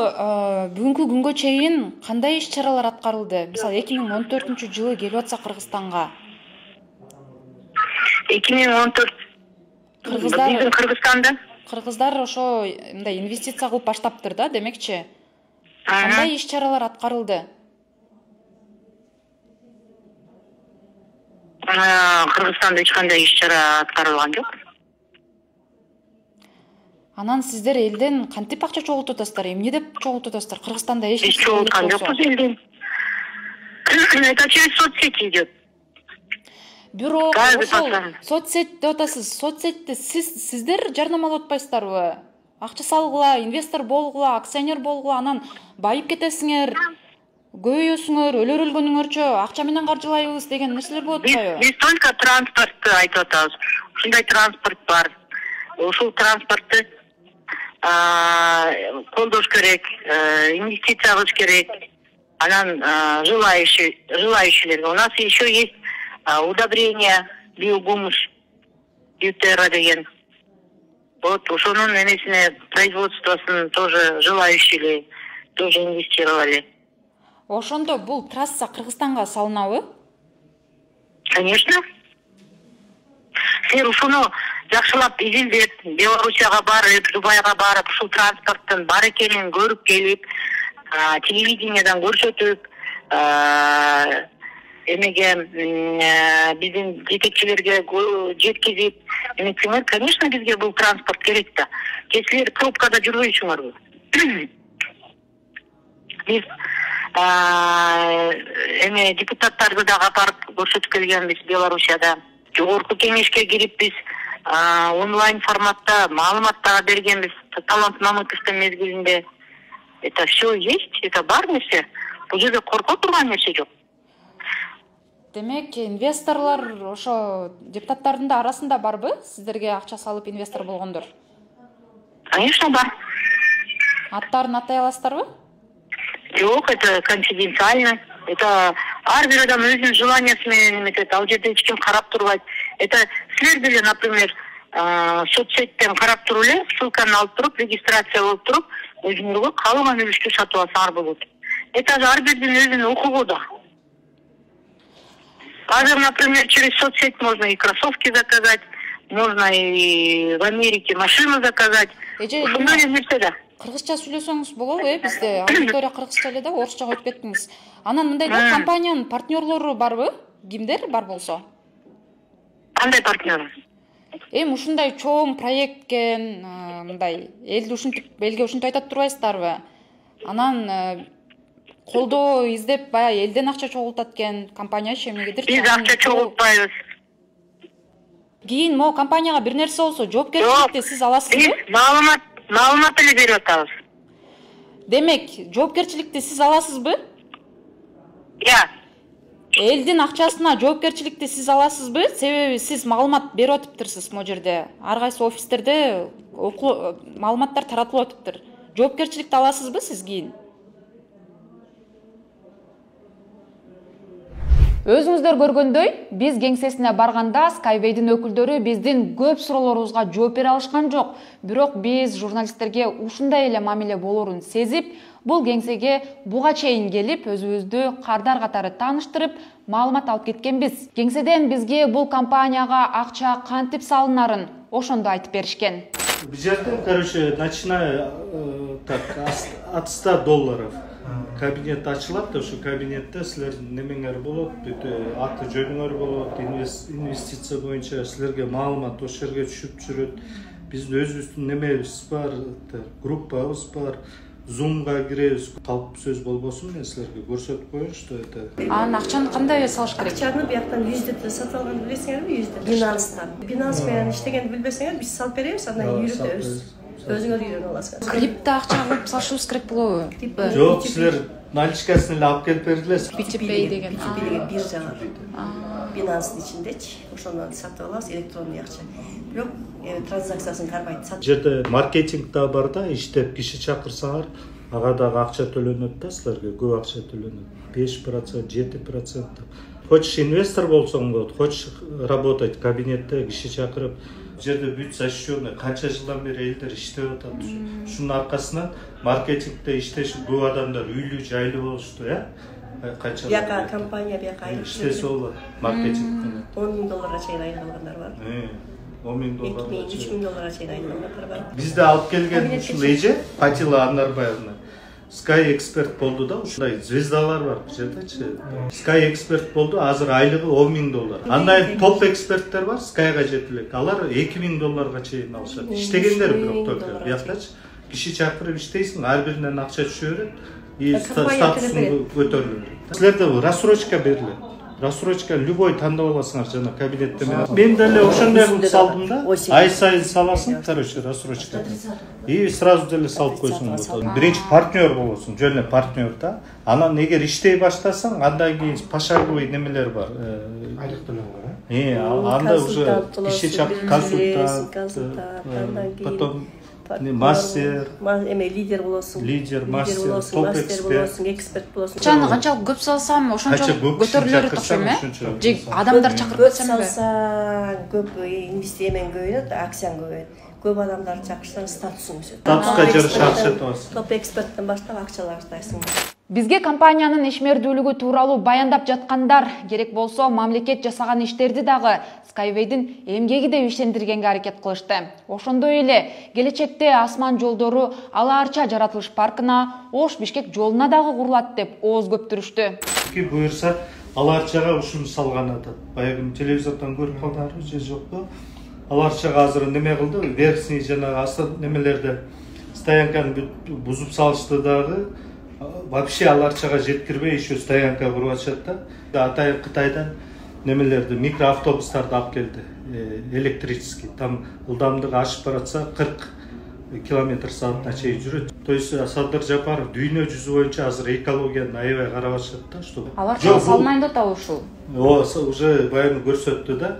бүгүнкү күнгө чейин кандай иш-чаралар аткарылды? Мисалы 2014-жылы келип атса Кыргызстанга. 2014 Кыргызстанда? Кыргыздар ошо мындай инвестиция кылып баштаптыр да, демекчи. Кандай иш-чаралар аткарылды? Кыргызстанда эч кандай иш-чара аткарылган жок. Анан сиздер элден кантип акча чогултуп атасыздар? Эмне деп чогултуп атасыздар? Кыргызстанда эч чогулткан жокпуз элден. Это через соцсети идет. Бирок соцсет деп атасыз. Соцсетти сиздер жарнамалап атпайсыздарбы? Акча салгыла, инвестор болгула, акционер болгула, анан байып кетесиңер, көбөйөсүңөр, өлөр өлгөнүңөрчө акча менен каржылайбыз деген нерселер болот атпайбы? Биз только транспортты айтып атабыз. Ушундай транспорт бар. Ушул транспортты колдош керек, инвестиция кылыш керек. Анан желающие. У нас еще есть удобрение биогумус, Бьютерра деген. Вот ошонун эмесине производствосын тоже желающие тоже инвестировали. Ошондо бул трасса Кыргызстанга салынабы? Конечно. Силер ушуну жакшылап изилдеп, Белоруссияга барып, Дубайга барып, ушул транспорттун бар экенин көрүп келип, телевидениедан көрсөтүп, эмеге биздин жетекчилерге жеткизип, эметсеңер, конечно, бизге бул транспорт керек да. Силер пробкада жүрбөйсүңөрбү? Биз депутаттарды дагы апарып көрсөтүп келгенбиз Белоруссияда. Жогорку кеңешке кирип биз онлайн форматта маалымат дагы бергенбиз Талант Мамытовдун мезгилинде. Это все есть, это бар нерсе. Бул жерде корко турган нерсе жок. Демек, инвесторлор ошо депутаттардын да арасында барбы? Сиздерге акча салып инвестор болгондор? Конечно, бар. Аттарын атай аласыздарбы? Жок, это конфиденциально. Это ар бир адам өзүнүн желаниясы менен эметет. Ал жерде эч ким карап турбайт. Это силер деле, например, соцсеттен карап туруп эле, ссылканы алып туруп, регистрация болуп туруп, өзүңөргө каалаган үлүштү сатып алсаңар болот. Это ар бирдин өзүнүн укугу да. Азыр, например, через соцсеть можно и кроссовки заказать, можно и в Америке машину заказать. Ушундай нерсе да. Кыргызча сүйлөсөңүз болобу, бизде аудитория кыргызча эле да, орусчага өтүп кеттиңиз. Анан мындай да, компаниянын партнерлору барбы? Кимдер бар болсо? Кандай партнер? Эми ушундай чоң проекткен мындай элге ушинтип айтат турбайсыздарбы? Анан колдоо издеп баягы элден акча чогултат экен компаниячы эмнегедир. Биз акча чогултпайбыз. Кийин могу компанияга бир нерсе болсо жоопкерчиликти сиз аласызбы? Биз маалымат эле берип атабыз. Демек, жоопкерчиликти сиз аласызбы? Элдин акчасына жоопкерчиликти сиз аласызбы? Себеби сиз маалымат берип атыптырсыз могу жерде. Ар кайсы офистерде маалыматтар таратылып атыптыр. Жоопкерчиликти аласызбы сиз кийин? Өзүңүздөр көргөндөй, биз кеңсесине барганда Skyway'дин өкүлдөрү биздин көп суроолорубузга жооп бере алышкан жок. Бирок биз журналисттерге ушундай эле мамиле болорун сезип, бул кеңсеге буга чейин келип, өзүбүздү кардар катары тааныштырып, маалымат алып кеткенбиз. Кеңседен бизге бул компанияга акча кантип салынарын ошондо айтып беришкен. Бул жерде, короче, начиная от $100 кабинет ачылат, ошо кабинетте силердин немеңер болот, бүт аты жөнүңөр болот, инвестиция боюнча силерге маалымат ошол жерге түшүп жүрөт. Биздин өзүбүздүн немебиз бар, группабыз бар. Zoom'га киребиз. Калп сөз болбосун, мен силерге көрсөтүп коеюн, что это. Анын акчаны кандай салыш керек? Акчаны бияктан USDT сатып алганды билесиңерби, USDT? Binance'тан. Binance менен иштегенди билбесеңер, биз салып беребиз, андан үйрөтөбүз. Өзүңөр үйрөнүп аласыңар. Клипте акча кылып салышыбыз керек болобу? Жок, силер наличкасын эле алып келип бердилерсиз. BTP деген. BTP деген биржа. Binance'дын ичиндечи, ошондон сатып алабыз электрондук акча. Бирок транзакциясын карбайт. Жерде маркетинг да бар да, иштеп киши чакырсаңар, ага дагы акча төлөнөт да, силерге көп акча төлөнөт. 5%, 7%. Хочешь инвестор болсоң болот, хочешь работать кабинетте киши чакырып, жерде бүт защищенный канча жылдан бери элдер иштеп атат. Шунун аркасынан маркетингде иштешип көп адамдар үйлүү, жайлуу болушту, канча. Бияка компания бияка айлык иштесе болот, маркетинг менен. $10,000 чейин айлык алгандар бар. $10,000, $3,000 чейин айлык алгандар бар. Бизде алып келген ушул эже Фатила Анарбаевна Sky Expert болду да, ушундай звездалар бар бул жердечи. Sky Expert болду, азыр айлыгы $10,000. Андай топ эксперттер бар, Skyга жетип элек. Алар $2,000 чейин алышат. Иштегендер бирок только бияктачы. Киши чакырып иштейсиң, ар биринен акча түшө берет, и статусуң көтөрүлөт. Силерде рассрочка берилет. Рассрочка любой тандап аласыңар жана кабинетте менен. Мен деле ошондой кылып салдым да. Ай сайын саласың, короче, рассрочка. И сразу деле салып койсоң болот. Биринчи партнер болосуң, жөн эле партнер да. Анан эгер иштей баштасаң, андан кийин пошаговый немелер бар. Айлык төлөнгө. Анда уже киши чакырып консультант, потом мастер, лидер болосуң, мастер, топ эксперт болосуң. Акчаны канчалык көп салсам, ошончо көтөрүлөрү окшойм, же адамдар чакырып кетсем көп салсаң, көп инвестициянын көбөйөт, акцияң көбөйөт. Көп адамдар чакырсаң статусуң өсөт. Статуска жараша акча табасың. Топ эксперттен баштап акчалар тайсың. Бизге компаниянын ишмердүүлүгү тууралуу баяндап жаткандар, керек болсо мамлекет жасаган иштерди дагы Skyway'дин эмгеги деп ишендиргенге аракет кылышты. Ошондой эле келечекте асман жолдору Ала Арча жаратылыш паркына, Ош Бишкек жолуна дагы курулат деп ооз көптүрүштү. Буюрса Ала Арчага ушуну салган атат. Баягы телевизордон көрүп калдыңарбы же жокпу? Ала Арчага азыр неме кылды? Верхний жанагы асты немелерде стоянканы бузуп салышты дагы. Вообще Ала Арчага жеткирбей еще стоянка куруп атышат да. Атайын Кытайдан немелерди микроавтобустарды алып келди. Электрический. Там ылдамдыгы ашып баратса 40 км/саатына чейин жүрөт. То есть Садыр Жапаров дүйнө жүзү боюнча азыр экологияны аябай карап атышат да, что. Ала Арчага салынайын деп атабы ушул. Уже баягы көрсөттү да.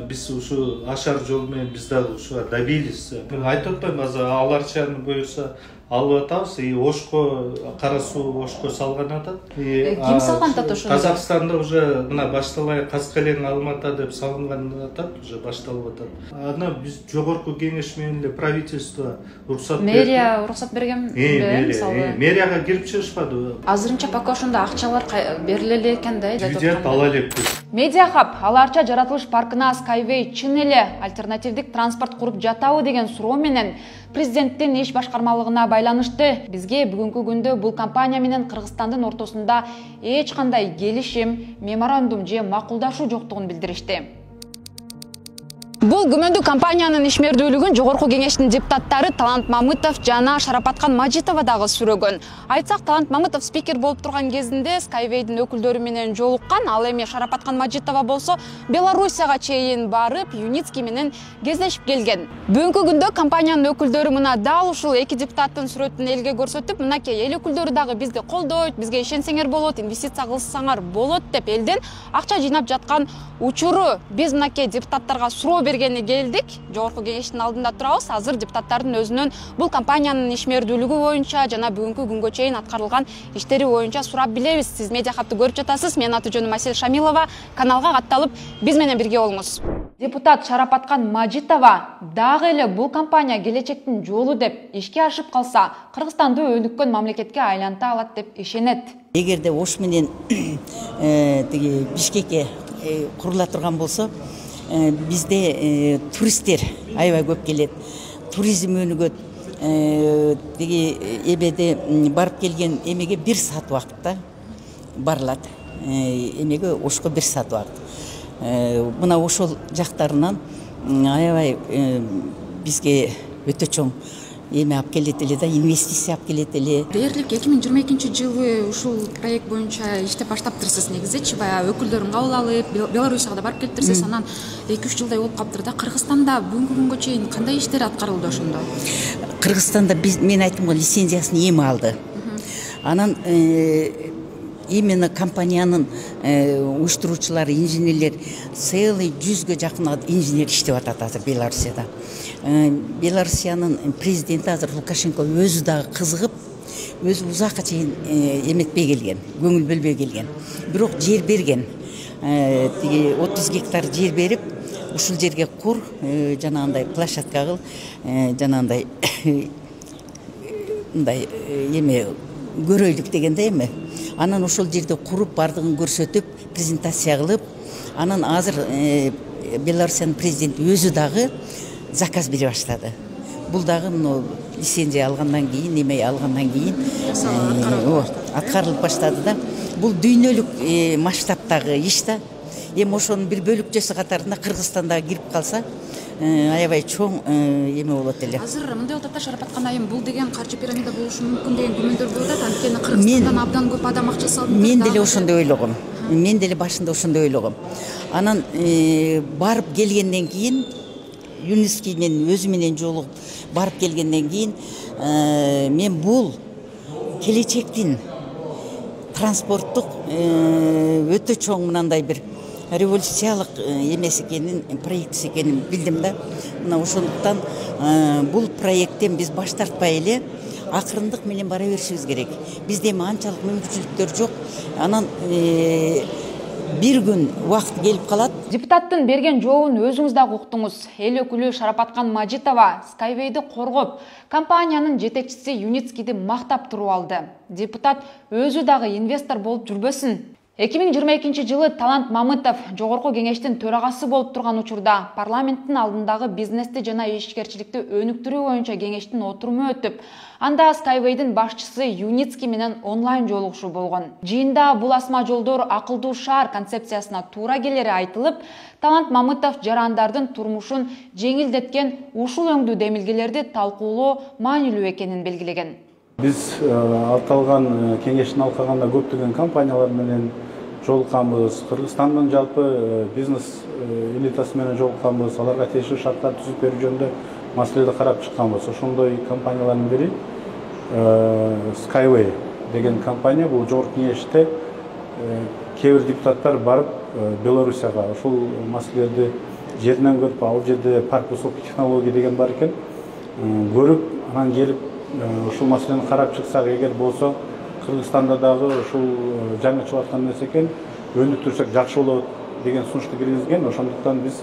Биз ушу ашар жол менен биз дагы ушуга добились. Мен айтып атпайм, азыр Ала Арчаны буюрса алып атабыз, и Ошко, Кара Суу Ошко салган атат. Ким салган атат ошону? Казакстанда уже мына башталай Каскелең Алмата деп салынган атат, уже башталып атат. Аны биз жогорку кеңеш менен эле правительство уруксат берди. Мэрия уруксат бергенби, мисалы? Мэрияга кирип чыгышпады. Азырынча пока ошондо акчалар бериле эле экен да. Бюджет ала элек. Медиа Хаб Ала Арча жаратылыш паркына Skyway чын эле альтернативдик транспорт куруп жатабы деген суроо менен президенттин иш башкармалыгына байланышты. Бизге бүгүнкү күндө бул компания менен Кыргызстандын ортосунда эч кандай келишим, меморандум же макулдашуу жоктугун билдиришти. Бул күмөндүү компаниянын ишмердүүлүгүн жогорку кеңештин депутаттары Талант Мамытов жана Шарапаткан Мажитова дагы сүрөгөн. Айтсак, Талант Мамытов спикер болуп турган кезинде Skyway'дин өкүлдөрү менен жолуккан, ал эми Шарапаткан Мажитова болсо Белоруссияга чейин барып, Юницкий менен кездешип келген. Бүгүнкү күндө компаниянын өкүлдөрү мына дал ушул эки депутаттын сүрөтүн элге көрсөтүп, мынакей эл өкүлдөрү дагы бизди колдойт, бизге ишенсеңер болот, инвестиция кылсаңар болот деп элден акча жыйнап жаткан учуру биз мынакей депутаттарга суроо бергени келдик. Жогорку кеңештин алдында турабыз. Азыр депутаттардын өзүнөн бул компаниянын ишмердүүлүгү боюнча жана бүгүнкү күнгө чейин аткарылган иштери боюнча сурап билебиз. Сиз медиа хатты көрүп жатасыз. Менин аты жөнүм Асель Шамилова. Каналга катталып, биз менен бирге болуңуз. Депутат Шарапаткан Мажитова дагы эле бул компания келечектин жолу деп ишке ашып калса, Кыргызстанды өнүккөн мамлекетке айланта алат деп ишенет. Эгерде ош менен тиги Бишкекке курула турган болсо, бизде туристтер аябай көп келет. Туризм өнүгөт. Тиги эбеде барып келген эмеге 1 саат убакытта барылат. Эмеге ошко 1 саат убакыт. Мына ошол жактарынан аябай бизге өтө чоң эме алып келет эле да, инвестиция алып келет эле. Дээрлик 2022-жылы ушул проект боюнча иштеп баштаптырсыз негизичи, баягы өкүлдөрүн кабыл алып, Белоруссияга да барып келиптирсиз, анан 2-3 жылдай болуп калыптыр да. Кыргызстанда бүгүнкү күнгө чейин кандай иштер аткарылды ошондо? Кыргызстанда мен айттым го, лицензиясын эми алды. Анан именно компаниянын уюштуруучулары, инженерлер целый 100ге жакын инженер иштеп атат азыр Белоруссияда. Белоруссиянын президенти азыр Лукашенко өзү дагы кызыгып, өзү узакка чейин эметпей келген, көңүл бөлбөй келген. Бирок жер берген. Тиги 30 гектар жер берип, ушул жерге кур, жанагындай площадка кыл, жанагындай мындай эме көрөйлүк дегенде эме. Анан ошол жерде куруп, бардыгын көрсөтүп, презентация кылып, анан азыр Белоруссиянын президенти өзү дагы заказ бере баштады. Бул дагы лицензия алгандан кийин, эме алгандан кийин аткарылып баштады да. Бул дүйнөлүк масштабтагы иш да. Эми ошонун бир бөлүкчөсү катарында Кыргызстанда кирип калса, аябай чоң эме болот эле. Азыр мындай болуп атат, Шарапаткан айым, бул деген каржы пирамида болушу мүмкүн деген күмөндөр болуп атат. Анткени Кыргызстандан абдан көп адам акча салып. Мен деле ошондой ойлогом. Мен деле башында ошондой ойлогом. Анан барып келгенден кийин, Юницкий менен өзү менен жолугуп барып келгенден кийин, мен бул келечектин транспорттук өтө чоң мынандай бир революциялык эмес экенин, проектisi экенин билдим да. Мына ошондуктан бул проекттен биз баш тартпай эле акырындык менен бара беришибиз керек. Бизде эми анчалык мүмкүнчүлүктөр жок. Анан бир күн убакыт келип калат. Депутаттын берген жообун өзүңүз дагы уктуңуз. Эл өкүлү Шарапаткан Мажитова Skyway'ды коргоп, компаниянын жетекчиси Юницкийди мактап туруп алды. Депутат өзү дагы инвестор болуп жүрбөсүн. 2022-жылы Талант Мамытов жогорку кеңештин төрагасы болуп турган учурда парламенттин алдындагы бизнести жана ишкерчиликти өнүктүрүү боюнча кеңештин отуруму өтүп, анда Skyway'дин башчысы Юницкий менен онлайн жолугушуу болгон. Жыйында бул асма жолдор акылдуу шаар концепциясына туура келери айтылып, Талант Мамытов жарандардын турмушун жеңилдеткен ушул өңдүү демилгелерди талкуулоо маанилүү экенин белгилеген. Биз аталган кеңештин алкагында көптөгөн компаниялар менен жолукканбыз. Кыргызстандын жалпы бизнес элитасы менен жолукканбыз. Аларга тиешелүү шарттар түзүп берүү жөнүндө маселеди карап чыкканбыз. Ошондой компаниялардын бири Skyway деген компания. Бул жогорку кеңеште кээ бир депутаттар барып Белоруссияга ушул маселелерди жеринен көрүп, ал жерде парк высоких технологий деген бар экен, көрүп, анан келип ушул маселени карап чыксак, эгер болсо Кыргызстанда дагы ушул жаңы чыгып аткан нерсе экен, өнүктүрсөк жакшы болот деген сунушту киргизген. Ошондуктан биз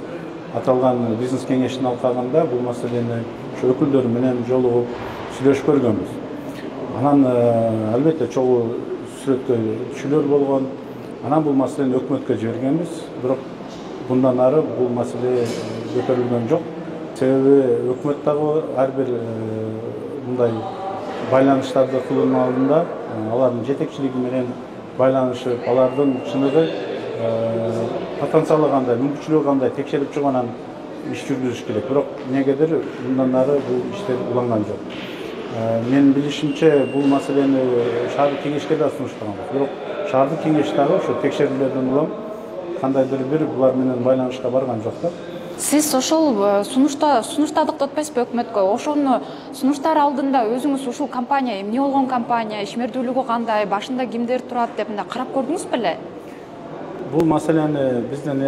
аталган бизнес кеңештин алкагында бул маселени ушу өкүлдөр менен жолугуп сүйлөшүп көргөнбүз. Анан албетте чогуу сүрөткөчүлөр болгон. Анан бул маселени өкмөткө жибергенбиз. Бирок bundan ары бул маселе көтөрүлгөн жок. Себеби өкмөт дагы ар бир мындай байланыштарды кылуунун алдында алардын жетекчилиги менен байланышып, алардын чыныгы потенциалы кандай, мүмкүнчүлүгү кандай текшерип чыгып, анан иш жүргүзүш керек. Бирок эмнегедир мындан ары бул иштер уланган жок. Менин билишимче бул маселени шаардык кеңешке да сунуштаганбыз. Бирок шаардык кеңеш дагы ошо текшерүүлөрдөн улам кандайдыр бир булар менен байланышка барган жок да. Сиз ошол сунуштадык деп атпайсызбы өкмөткө? Ошону сунуштар алдында өзүңүз ушул компания эмне болгон компания, ишмердүүлүгү кандай, башында кимдер турат деп мындай карап көрдүңүз беле? Бул маселени биздин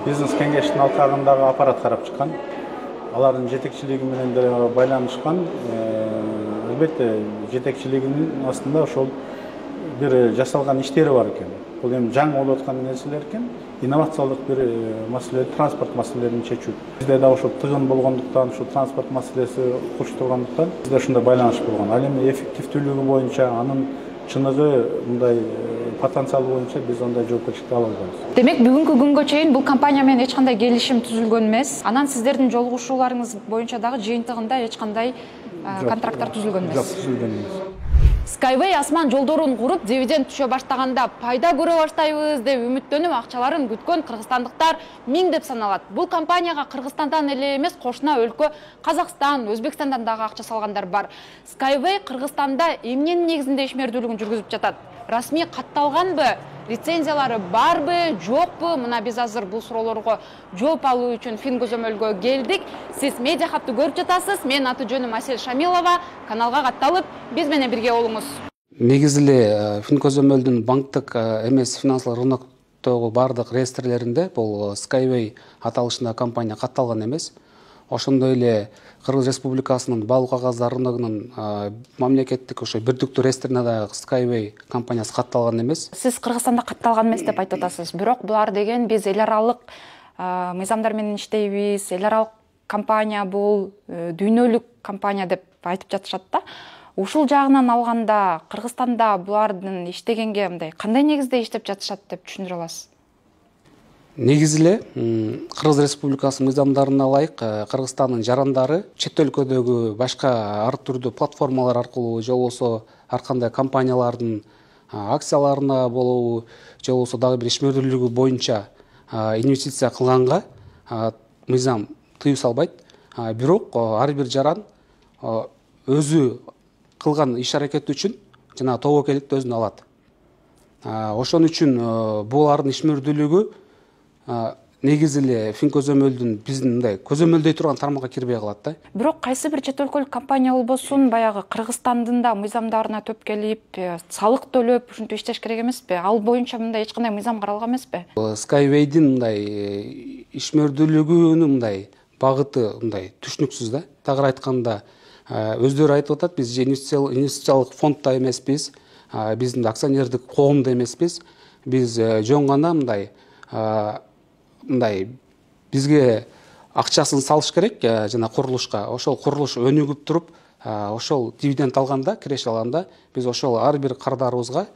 бизнес кеңештин алкагындагы аппарат карап чыккан. Алардын жетекчилиги менен да байланышкан. Албетте жетекчилигинин астында ошол бир жасалган иштери бар экен. Бул эми жаңы болуп аткан нерселер экен. Инновациялык бир маселе, транспорт маселелерин чечүү. Бизде да ошо тыгын болгондуктан, ошо транспорт маселеси куч тургандыктан бизде ушундай байланыш болгон. Ал эми эффективдүүлүгү боюнча, анын чыныгы мындай потенциалы боюнча биз андай жоопкерчиликти ала албайбыз. Демек бүгүнкү күнгө чейин бул компания менен эч кандай келишим түзүлгөн эмес. Анан сиздердин жолугушууларыңыз боюнча дагы жыйынтыгында эч кандай контракттар түзүлгөн эмес. Жок, түзүлгөн эмес. Skyway асман жолдорун куруп, дивиденд түшө баштаганда пайда көрө баштайбыз деп үмүттөнүп акчаларын күткөн кыргызстандыктар миң деп саналат. Бул компанияга Кыргызстандан эле эмес, кошуна өлкө Казакстан, Өзбекстандан дагы акча салгандар бар. Skyway Кыргызстанда эмненин негизинде ишмердүүлүгүн жүргүзүп жатат? Расмий катталганбы? Лицензиялары барбы, жокпу? Мына биз азыр бул суроолорго жооп алуу үчүн Фин көзөмөлгө келдик. Сиз медиа хатты көрүп жатасыз. Менин аты жөнүм Асель Шамилова. Каналга катталып, биз менен бирге болуңуз. Негизи эле Фин көзөмөлдүн банктык эмес финансылык рыноктогу бардык реестрлеринде бул Skyway аталышындагы компания катталган эмес. Ошондой эле Кыргыз Республикасынын баалуу кагаздар рыногунун мамлекеттик ошо бирдиктүү реестрине да Skyway компаниясы катталган эмес. Сиз Кыргызстанда катталган эмес деп айтып атасыз. Бирок булар деген биз эл аралык мыйзамдар менен иштейбиз, эл аралык компания бул, дүйнөлүк компания деп айтып жатышат да. Ушул жагынан алганда Кыргызстанда булардын иштегенге мындай кандай негизде иштеп жатышат деп түшүндүрө аласыз? Негизи эле Кыргыз Республикасынын мыйзамдарына ылайык Кыргызстандын жарандары чет өлкөдөгү башка ар түрдүү платформалар аркылуу же болбосо ар кандай компаниялардын акцияларына болобу же болбосо дагы бир ишмердүүлүгү боюнча инвестиция кылганга мыйзам тыюу салбайт. Бирок ар бир жаран өзү кылган иш аракети үчүн жана тобокелдикти өзүнө алат. Ошон үчүн булардын ишмердүүлүгү негизи эле Фин көзөмөлдүн биздин мындай көзөмөлдөй турган тармакка кирбей калат да. Бирок кайсы бир чет өлкөлүк компания болбосун, баягы Кыргызстандын да мыйзамдарына төп келип, салык төлөп ушинтип иштеш керек эмеспи? Ал боюнча мындай эч кандай мыйзам каралган эмеспи? Skyway'дин мындай ишмердүүлүгүнүн мындай багыты мындай түшүнүксүз да. Тагыраак айтканда, өздөрү айтып атат, биз инвестициялык фонддо эмеспиз, биздин акционердик коомдо эмеспиз. Биз жөн гана мындай бизге акчасын салыш керек жана курулушка. Ошол курулуш өнүгүп туруп, ошол дивиденд алганда, киреше алганда биз ошол ар бир кардарыбызга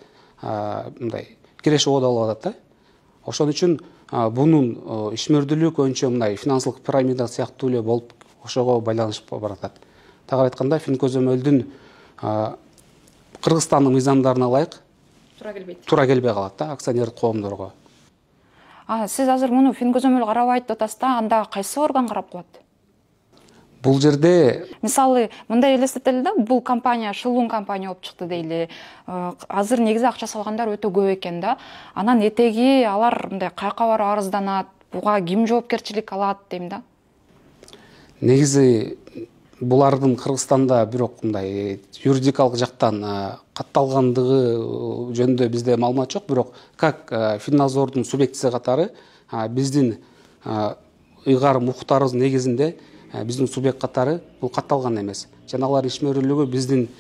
мындай киреше оодо алып атат да. Ошон үчүн бунун ишмердүүлүк көбүнчө мындай финансылык пирамида сыяктуу эле болуп ошого байланышып баратат. Тагыраак айтканда, Фин көзөмөлдүн Кыргызстандын мыйзамдарына ылайык туура келбей калат да акционер коомдорго. Сиз азыр муну Фин көзөмөл карабайт деп атасыз да, анда кайсы орган карап калат? Бул жерде мисалы мындай элестетели да, бул компания шылуун компания болуп чыкты дейли. Азыр негизи акча салгандар өтө көп экен да. Анан этеги алар мындай каяка барып арызданат, буга ким жоопкерчилик алат дейм да. Негизи булардын Кыргызстанда бирок мындай юридикалык жактан катталгандыгы жөнүндө бизде маалымат жок, бирок как Финнадзордун субъектиси катары биздин ыйгарым укуктарыбыз негизинде биздин субъект катары бул катталган эмес. Жана алар ишмердүүлүгү биздин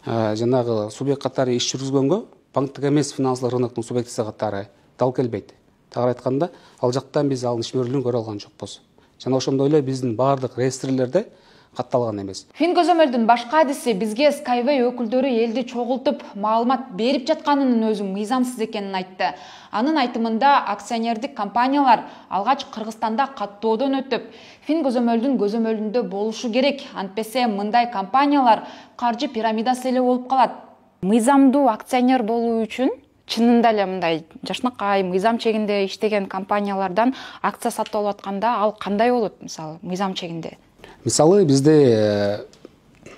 жанагы субъект катары иш жүргүзгөнгө банктык эмес финансылык рыноктун субъектиси катары дал келбейт. Тагыраак айтканда, ал жактан биз ал ишмердүүлүгүн көрө алган жокпуз. Жана ошондой эле биздин баардык реестрлерде катталган эмес. Фин көзөмөлдүн башка адиси бизге Skyway өкүлдөрү элди чогултуп маалымат берип жатканынын өзү мыйзамсыз экенин айтты. Анын айтымында акционердик компаниялар алгач Кыргызстанда каттоодон өтүп, Фин көзөмөлдүндө болушу керек. Антпесе мындай компаниялар каржы пирамидасы эле болуп калат. Мыйзамдуу акционер болуу үчүн чынында эле мындай Жашнакай мыйзам чегинде иштеген компаниялардан акция сатып алып атканда ал кандай болот, мисалы мыйзам чегинде? Мисалы бизде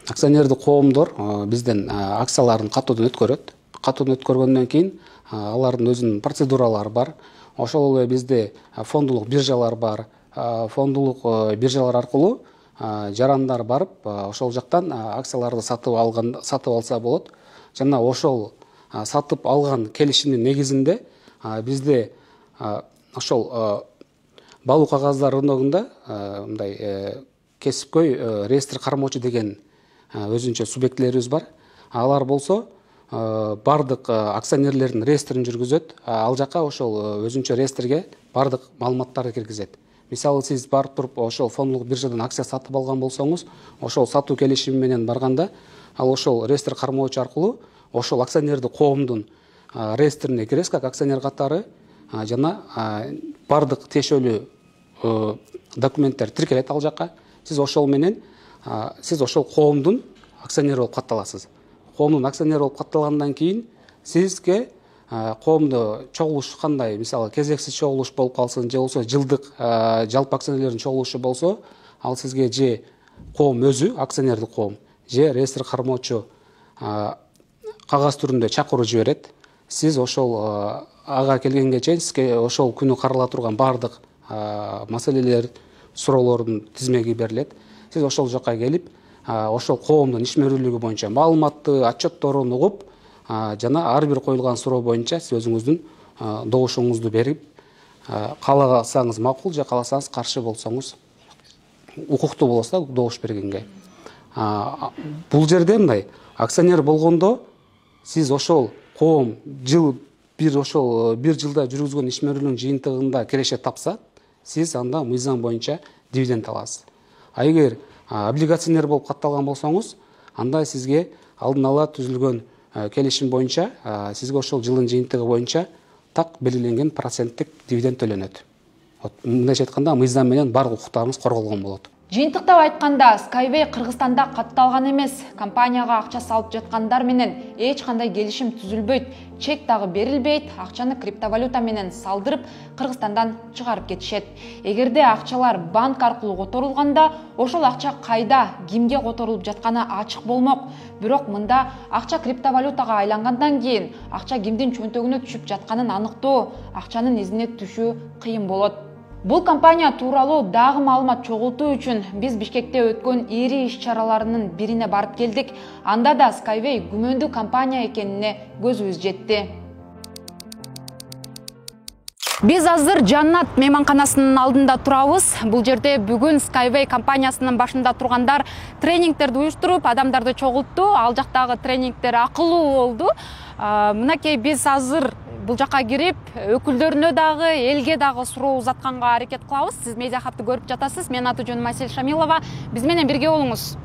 акционердик коомдор бизден акцияларын катуудан өткөрөт. Катуудан өткөргөндөн кийин алардын өзүнүн процедуралары бар. Ошол эле бизде фондулук биржалар бар. Фондулук биржалар аркылуу жарандар барып, ошол жактан акцияларды сатып алса болот. Жана ошол сатып алган келишимдин негизинде бизде ошол балуу кагаздар рыногунда мындай кесипкөй реестр кармоочу деген өзүнчө субъектилерибиз бар. Алар болсо бардык акционерлердин реестрин жүргүзөт. Ал жака ошол өзүнчө реестрге бардык маалыматтарды киргизет. Мисалы сиз барып туруп ошол фондулук биржадан акция сатып алган болсоңуз, ошол сатуу келишими менен барганда, ал ошол реестр кармоочу аркылуу ошол акционердик коомдун реестрине киресиз как акционер катары, жана бардык тиешелүү документтер тиркелет ал жака. Сиз ошол менен сиз ошол коомдун акционери болуп катталасыз. Коомдун акционери болуп катталгандан кийин сизге коомдо чогулуш кандай, мисалы кезексиз чогулуш болуп калсын, же болбосо жылдык жалпы акционерлердин чогулушу болсо, ал сизге же коом өзү, акционердик коом, же реестр кармоочу кагаз түрүндө чакыруу жиберет. Сиз ошол ага келгенге чейин сизге ошол күнү карала турган бардык маселелер, суроолордун тизмеги берилет. Сиз ошол жака келип, ошол коомдун ишмерүүлүгү боюнча маалыматты, отчетторун угуп, жана ар бир коюлган суроо боюнча сиз өзүңүздүн добушуңузду берип, кааласаңыз макул, же кааласаңыз каршы болсоңуз укуктуу болосуз да добуш бергенге. Бул жерде мындай акционер болгондо сиз ошол коом бир жылда жүргүзгөн ишмерүүлүгүнүн жыйынтыгында киреше тапса, сиз анда мыйзам боюнча дивиденд аласыз. А эгер облигационер болуп катталган болсоңуз, анда сизге алдын ала түзүлгөн келишим боюнча сизге ошол жылдын жыйынтыгы боюнча так белгиленген проценттик дивиденд төлөнөт. Мындайча айтканда мыйзам менен бардык укуктарыңыз корголгон болот. Жыйынтыктап айтканда, Skyway Кыргызстанда катталган эмес. Компанияга акча салып жаткандар менен эч кандай келишим түзүлбөйт, чек дагы берилбейт, акчаны криптовалюта менен салдырып, Кыргызстандан чыгарып кетишет. Эгерде акчалар банк аркылуу которулганда, ошол акча кайда, кимге которулуп жатканы ачык болмок. Бирок мында акча криптовалютага айлангандан кийин акча кимдин чөнтөгүнө түшүп жатканын аныктоо, акчанын изине түшүү кыйын болот. Бул компания тууралуу дагы маалымат чогултуу үчүн биз Бишкекте өткөн ири иш-чараларынын бирине барып келдик. Анда да Skyway күмөндүү компания экенине көзүбүз жетти. Биз азыр Жаннат мейманканасынын алдында турабыз. Бул жерде бүгүн Skyway компаниясынын башында тургандар тренингтерди уюштуруп, адамдарды чогултту. Ал жактагы тренингтер акылуу болду. Мынакей биз азыр бул жака кирип, өкүлдөрүнө дагы, элге дагы суроо узатканга аракет кылабыз. Сиз медиа хабты көрүп жатасыз. Менин аты жөнүм Асель Шамилова. Биз менен бирге болуңуз.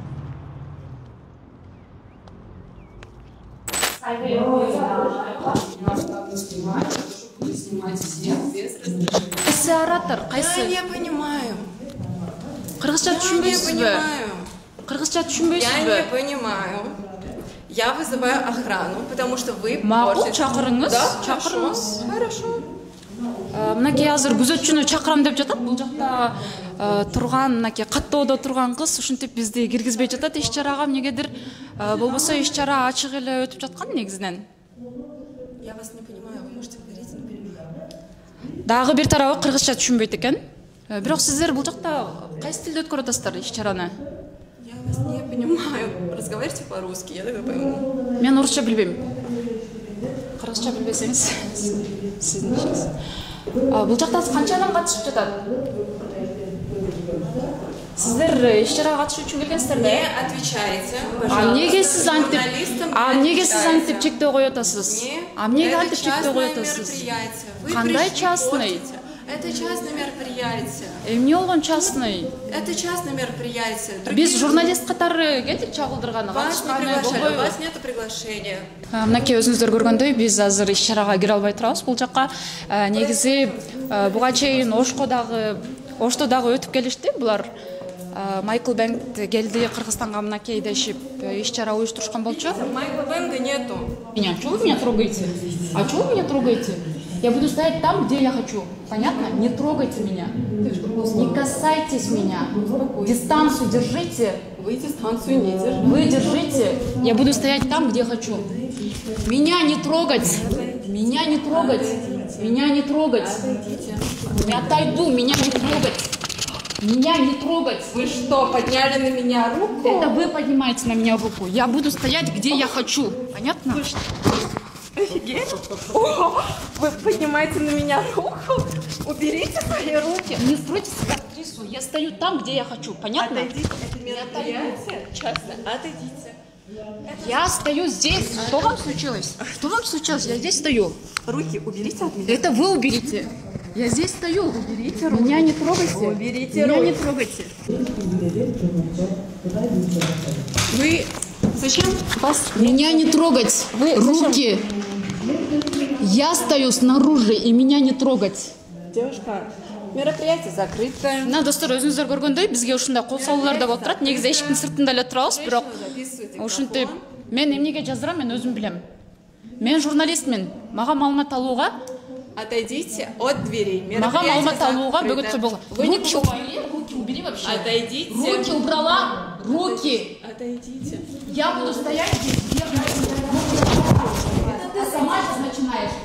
Кайсы оратор? Кайсы? Я не понимаю. Кыргызча түшүнбөйсүзбү? Кыргызча түшүнбөйсүзбү? Я не понимаю. Я вызываю охрану, потому что вы... Макул, чакырыңыз. Да, чакырыңыз. Хорошо. Мынакей азыр күзөтчүнү чакырам деп жатат. Бул жакта турган, мынакей каттоодо турган кыз ушинтип бизди киргизбей жатат иш-чарага. Эмнегедир болбосо иш-чара ачык эле өтүп жаткан негизинен. Я вас не понимаю, вы можете говорить, не понимаю. Дагы бир тарабы кыргызча түшүнбөйт экен. Бирок сиздер бул жакта кайсы тилде өткөрүп атасыздар иш-чараны? Я вас не понимаю. Разговаривайте по-русски, я тогда пойму. Мен орусча билбейм. Кыргызча билбесеңиз, сиздин ишиңиз. Бул жакта канча адам катышып жатат? Сиздер иш-чарага катышуу үчүн келгенсиздер да? Не отвечайте, пожалуйста. Неге сиз антип чектөө коюп атасыз? Эмнеге антип чектөө коюп атасыз? Кандай частный? Это частное мероприятие. Эмне болгон частный? Это частное мероприятие. Биз журналист катары келдик чагылдырганы. Вас не приглашали, у вас нет приглашения. Мынакей өзүңүздөр көргөндөй биз азыр иш-чарага кире албай турабыз. Бул жакка негизи буга чейин Ошто дагы өтүп келишти. Булар Майкл Бэнк келди Кыргызстанга мынакей дешип иш чара уюштурушкан болчу. Майкла Бэнга нету. Меня, чего вы меня трогаете? А чего вы меня трогаете? Я буду стоять там, где я хочу. Понятно? Не трогайте меня. Не касайтесь меня. Дистанцию держите. Вы дистанцию не держите. Вы держите. Я буду стоять там, где хочу. Меня не трогать. Меня не трогать. Меня не трогать. Я отойду. Меня не трогать. Меня не трогать. Вы что, подняли на меня руку? Это вы поднимаете на меня руку. Я буду стоять, где я хочу. Понятно? Офигеть. О, вы поднимаете на меня руку? Уберите свои руки. Не стройте себя актрису. Я стою там, где я хочу. Понятно? Отойдите. Это мероприятие. Честно, отойдите. Я стою здесь. Что вам случилось? Что вам случилось? Я здесь стою. Руки уберите от меня. Это вы уберите. Я здесь стою. Уберите руки. Меня не трогайте. Уберите Меня руки. не трогайте. Вы зачем вас... Меня не трогать. Вы руки. Я стою снаружи, и меня не трогать. Девушка, мероприятие закрыто. Мына достор, өзүңүздөр көргөндөй бизге ушундай кол салуулар да болуп турат. Негизи эшиктин сыртында эле турабыз, бирок ушинтип мен эмнеге жаздырам, мен өзүм билем. Мен журналистмин. Мага маалымат алууга, Отойдите от дверей. мага маалымат Мероприятие алууга закрыто. бөгөт кылбаган. Вы не Руки убери вообще. Отойдите. Руки убрала. Руки. Отойдите. Я буду стоять здесь, где я хочу. Это ты сама сейчас начинаешь.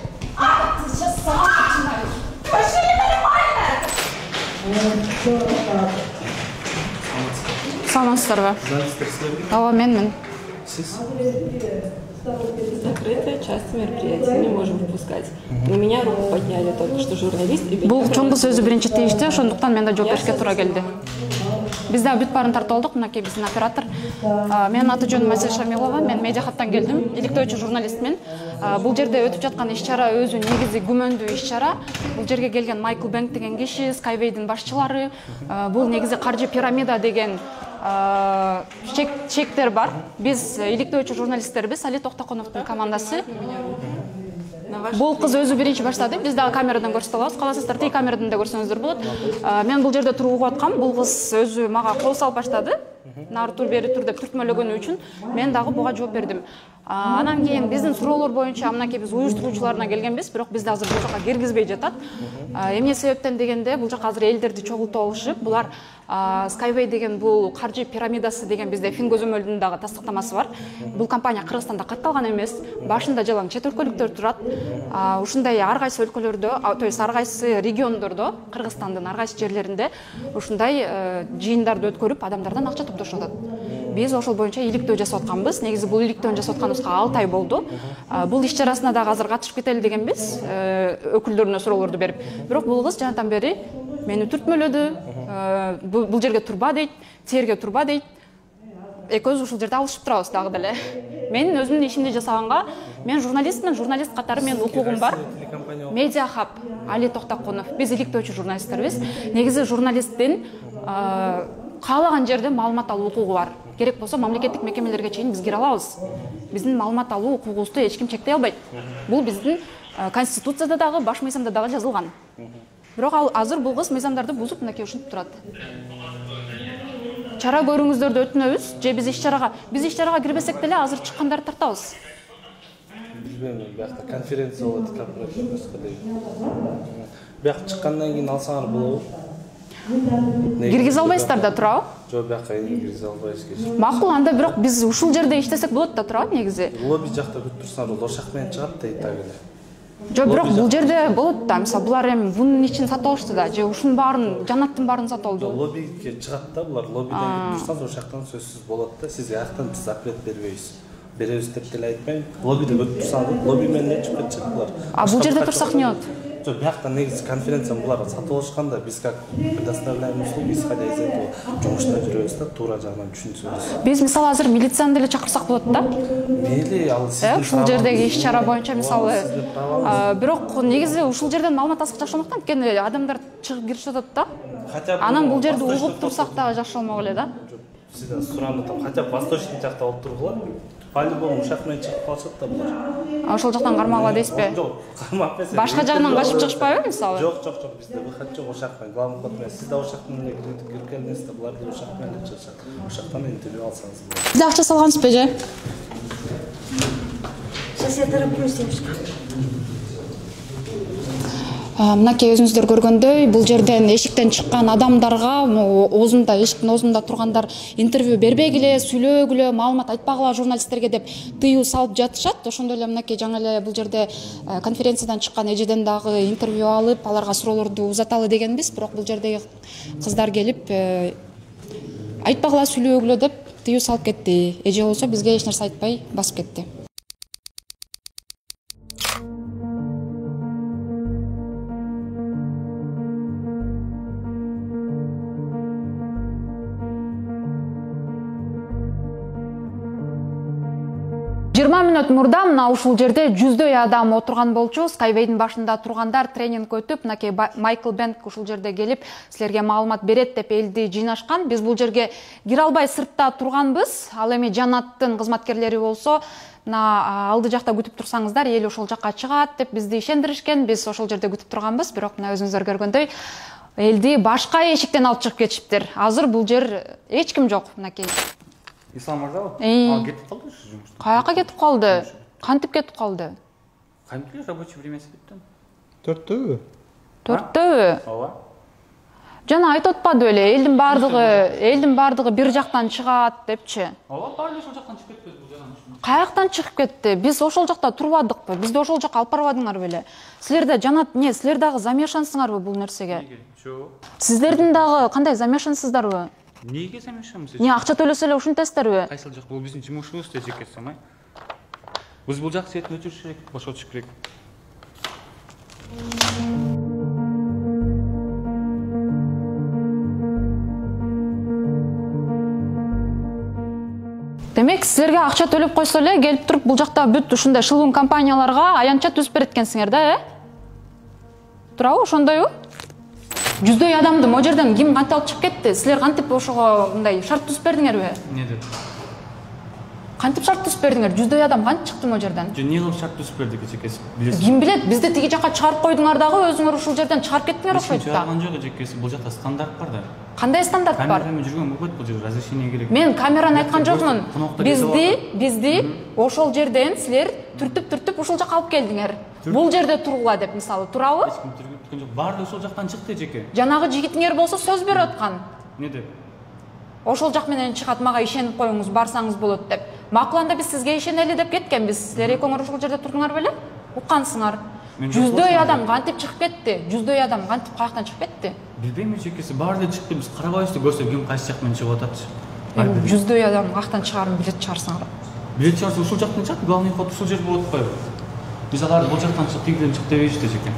Ты сейчас сама начинаешь. Вообще ненормально. Саламатсыздарбы? Ооба, менмин. Закрытая часть мероприятия, не можем выпускать. На меня руку подняли только что журналист. Бул чоң кыз өзү биринчи тийишти, ошондуктан мен да жооп беришке туура келди. Биз да бүт баарын тартып алдык, мынакей биздин оператор. Менин аты жөнүм Айсел Шамилова, мен медиа хаттан келдим. Иликтөөчү журналистмин. Бул жерде өтүп жаткан иш-чара өзү негизи күмөндүү иш-чара. Бул жерге келген Майкл Бэнк деген киши, Skyway'дин башчылары, бул негизи каржы пирамида деген чектер бар. Биз иликтөөчү журналисттербиз, Али Токтоконовдун командасы. Бул кыз өзү биринчи баштады. Биз дагы камерадан көрсөтө алабыз. Каласыздар, тей камерадан да көрсөңүздөр болот. Мен бул жерде туруп угуп аткам. Бул кыз өзү мага кол салып баштады. Нары тур, бери тур деп түртмөлөгөнү үчүн мен дагы буга жооп бердим. Анан кийин биздин суроолор боюнча мынакей биз уюштуруучуларына келгенбиз, бирок бизди азыр бул жака киргизбей жатат. Эмне себептен дегенде, бул жака азыр элдерди чогултуп алышып, булар Skyway деген бул каржы пирамидасы деген бизде Фин көзөмөлдүн дагы тастыктамасы бар. Бул компания Кыргызстанда катталган эмес. Башында жалаң чет өлкөлүктөр турат. Ушундай ар кайсы өлкөлөрдө, то есть ар кайсы региондордо, Кыргызстандын ар кайсы жерлеринде ушундай жыйындарды өткөрүп, адамдардан акча топтошуп атат. Биз ошол боюнча иликтөө жасап атканбыз. Негизи бул иликтөөнү жасап атканыбызга 6 ай болду. Бул иш чарасына дагы азыр катышып кетели дегенбиз, өкүлдөрүнө суроолорду берип. Бирок бул кыз жанатан бери мени түртмөлөдү. Бул жерге турба дейт, терге турба дейт. Экөөбүз ушул жерде алышып турабыз дагы деле. Мен өзүмдүн ишимди жасаганга, мен журналистмин, журналист катары менин укугум бар. Медиа хаб, Али Токтоконов. Биз иликтөөчү журналисттербиз. Негизи журналисттин каалаган жерде маалымат алуу укугу бар. Керек болсо мамлекеттик мекемелерге чейин биз кире алабыз. Биздин маалымат алуу укугубузду эч ким чектей албайт. Бул биздин конституцияда дагы, баш мыйзамда дагы жазылган. Бирок азыр бул кыз мыйзамдарды бузуп мынакей ушинтип турат. Чара көрүүңүздөрдү өтүнөбүз. Же биз иш-чарага кирбесек деле азыр чыккандарды тартабыз. Билбейм, биякта конференция болот, корпоративный. Бияк чыккандан кийин алсаңар болобу? Киргизе албайсыздар да турабы? Жок, бияка киргизе албайсыз. Макул, анда бирок биз ушул жерде иштесек болот да турабы негизи. Лобби жакта бүтүп турсаңар, ошак менен чыгат дейт так эле. Жок, бирок бул жерде болот да. Мисалы, булар эми бунун ичин сатып алышты да, же ушунун баарын, жанаттын баарын сатып алды. Лоббиге чыгат да, булар лоббиден кирип турсаңыз, ошактан сөзсүз болот да. Сиз аяктан биз запрет бербейбиз. Беребиз деп деле айтпайм. Лоббиде өтүп турсаңыз, лобби менен чыгып кетчү булар. Бул жерде турсак эмне болот? Жок, биякта негизи конференция булар сатып алышканда биз как предоставляем услуги, исходя из этого жумушта жүрөбүз да, туура жагынан түшүнсөбүз. Биз мисалы азыр милицияны деле чакырсак болот да? Мейли, ал сиздин ушул жердеги иш-чара боюнча мисалы, бирок негизи ушул жерден маалымат алсак жакшы болмок да, анткени адамдар чыгып киришип атат да. Анан бул жерди угуп турсак дагы жакшы болмок эле да. Сизден сурамын, хотя бы восточный жакта болуп тургула. По-любому ушак менен чыгып калышат да булар. Ошол жактан кармагыла дейсизби? Жок, кармап эмес. Башка жагынан качып чыгышпайбы мисалы? Жок, бизде выход жок ушак менен. Главный вход менен. Сиз да ушак менен кирип келдиңиз да, булар да ушак менен чыгышат. Ушактан интервью алсаңыз болот. Сиз акча салгансызбы же? Сейчас я тороплюсь немножко. Мынакей өзүңүздөр көргөндөй, бул жерден эшиктен чыккан адамдарга, оозунда, эшиктин оозунда тургандар интервью бербегиле, сүйлөгүлө, маалымат айтпагыла журналисттерге деп тыюу салып жатышат. Ошондой эле мынакей жаңы эле бул жерде конференциядан чыккан эжеден дагы интервью алып, аларга суроолорду узаталы дегенбиз, бирок бул жердеги кыздар келип айтпагыла, сүйлөгүлө деп тыюу салып кетти. Эже болсо бизге эч нерсе айтпай басып кетти. Мүнөт мурда мына ушул жерде жүздөй адам отурган болчу. Skyway'дин башында тургандар тренинг өтүп, мынакей Майкл Бенк ушул жерде келип, силерге маалымат берет деп элди жыйнашкан. Биз бул жерге кире албай сыртта турганбыз. Ал эми Жанаттын кызматкерлери болсо, мына алды жакта күтүп турсаңыздар, эл ошол жакка чыгат деп бизди ишендиришкен. Биз ошол жерде күтүп турганбыз, бирок мына өзүңүздөр көргөндөй элди башка эшиктен алып чыгып кетишиптир. Азыр бул жер эч ким жок, мынакей. Ислам мырзабы? Кетип калды ушу жумуштан. Каяка кетип калды? Кантип кетип калды? Кантип рабочий времясы бүттү? 4-төбү? 4-төбү? Ооба. Жана айтып атпады беле, элдин бардыгы бир жактан чыгат депчи. Ооба, баары ошол жактан чыгып кетпеди бул жактан. Каяктан чыгып кетти? Биз ошол жакта турбадыкпы? Бизди ошол жака алып барбадыңар беле? Силерде Жанат, силер дагы замешансыңарбы бул нерсеге? Жок. Сиздердин дагы кандай замешансыздарбы? Неге замешанбыз? Акча төлөсө эле ушинтесиздерби? Кайсыл жак? Бул биздин жумушубуз да жеке самай. Биз бул жак сетин өчүрүш керек, бошотуш керек. Демек, силерге акча төлөп койсо эле келип туруп бул жакта бүт ушундай шылуун компанияларга аянтча түзүп берет экенсиңер да, Туурабы, ошондойбу? Жүздөй адамды могу жерден ким кантип алып чыгып кетти? Силер кантип ошого мындай шарт түзүп бердиңерби? Не деп? Кантип шарт түзүп бердиңер? Жүздөй адам кантип чыкты могу жерден? Жөн эмне кылып шарт түзүп бердик эжекеси? Билесиз? Ким билет? Бизди тиги жака чыгарып койдуңар дагы, өзүңөр ушул жерден чыгарып кеттиңер окшойт да. Чыгарган жок эжекеси, бул жакта стандарт бар да. Кандай стандарт бар? Камерамен жүргөн болбойт, бул жерде разрешение керек. Мен камераны айткан жокмун. Бизди ошол жерден силер түртүп ушул жака алып келдиңер. Бул жерде тургула деп мисалы, туурабы? Баары ошол жактан чыкты эжеке. Жанагы жигитиңер болсо сөз берип аткан. Не деп? Ошол жак менен чыгат, мага ишенип коюңуз, барсаңыз болот деп. Макуланда биз сизге ишенели деп кеткенбиз. Силер экөөңөр ошол жерде турдуңар беле? Уккансыңар. Жүздөй адам кантип чыгып кетти? Жүздөй адам кантип каяктан чыгып кетти? Билбейм эжекеси, баары да чыкты, биз карабайбыз да көрсө ким кайсы жак менен чыгып атат. Жүздөй адам каяктан чыгарын билет чыгарсаңар. Билет чыгарса ушул жактан чыгат, главный вход ушул жер болуп атпайбы? Биз алар бул жактан чык, тигиден чык дебейбизди эжеке.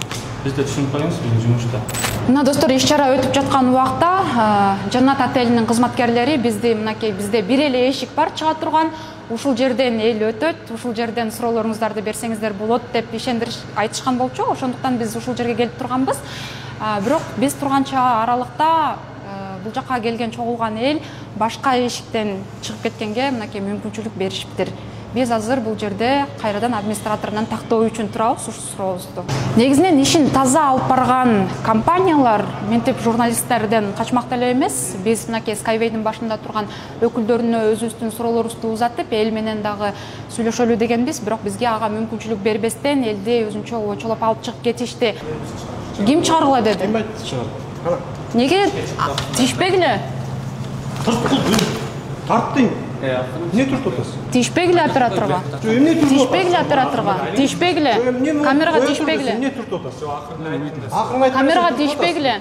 Биз да түшүнүп калабыз биздин жумушта. Мына достор, иш-чара өтүп жаткан убакта Жанат отелинин кызматкерлери бизде бир эле эшик бар чыга турган. Ушул жерден эл өтөт, ушул жерден суроолоруңуздарды берсеңиздер болот деп ишендириш айтышкан болчу. Ошондуктан биз ушул жерге келип турганбыз. Бирок биз турганча аралыкта бул жака келген чогулган эл башка эшиктен чыгып кеткенге мынакей мүмкүнчүлүк беришиптир. Биз азыр бул жерде кайрадан администраторунан тактоо үчүн турабыз ушул сурообузду. Негизинен ишин таза алып барган компаниялар мынтип журналисттерден качмак эле эмес. Биз мынакей Skyway'дин башында турган өкүлдөрүнө өзүбүздүн суроолорубузду узатып, эл менен дагы сүйлөшөлү дегенбиз, бирок бизге ага мүмкүнчүлүк бербестен элди өзүнчө очолоп алып чыгып кетишти. Ким чыгаргыла деди? Ким айтты чыгар? Неге тиишпегиле? Тарттың. Не туртуп атасың? Тиишпегиле операторго. Тиишпегиле операторго. Тиишпегиле. Камерага тиишпегиле. Не туртуп атасың? Камерага тиишпегиле.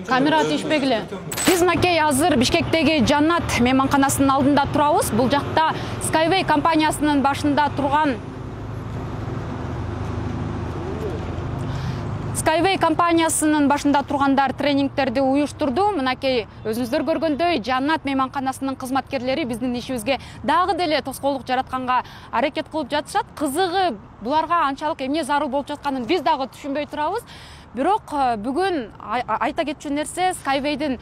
Камерага тиишпегиле. Биз мынакей азыр Бишкектеги Жанат мейманканасынын алдында турабыз. Бул жакта Skyway компаниясынын башында турган Skyway компаниясынын башында тургандар тренингтерди уюштурду. Мынакей өзүңүздөр көргөндөй Жанат мейманканасынын кызматкерлери биздин ишибизге дагы деле тоскоолдук жаратканга аракет кылып жатышат. Кызыгы буларга анчалык эмне зарыл болуп жатканын биз дагы түшүнбөй турабыз. Бирок бүгүн айта кетчү нерсе, Skyway'дин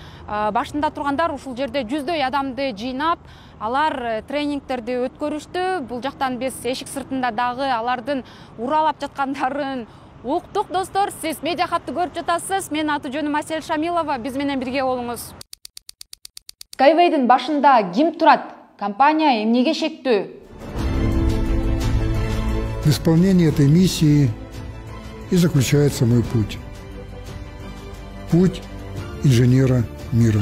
башында тургандар ушул жерде жүздөй адамды жыйнап, алар тренингтерди өткөрүштү. Бул жактан биз эшик сыртында дагы алардын уралап жаткандарын уктук. Достор, сиз медиа хатты көрүп жатасыз. Менин аты жөнүм Асель Шамилова. Биз менен бирге болуңуз. Skyway'дин башында ким турат? Компания эмнеге шектүү? В исполнении этой миссии и заключается мой путь. Путь инженера мира.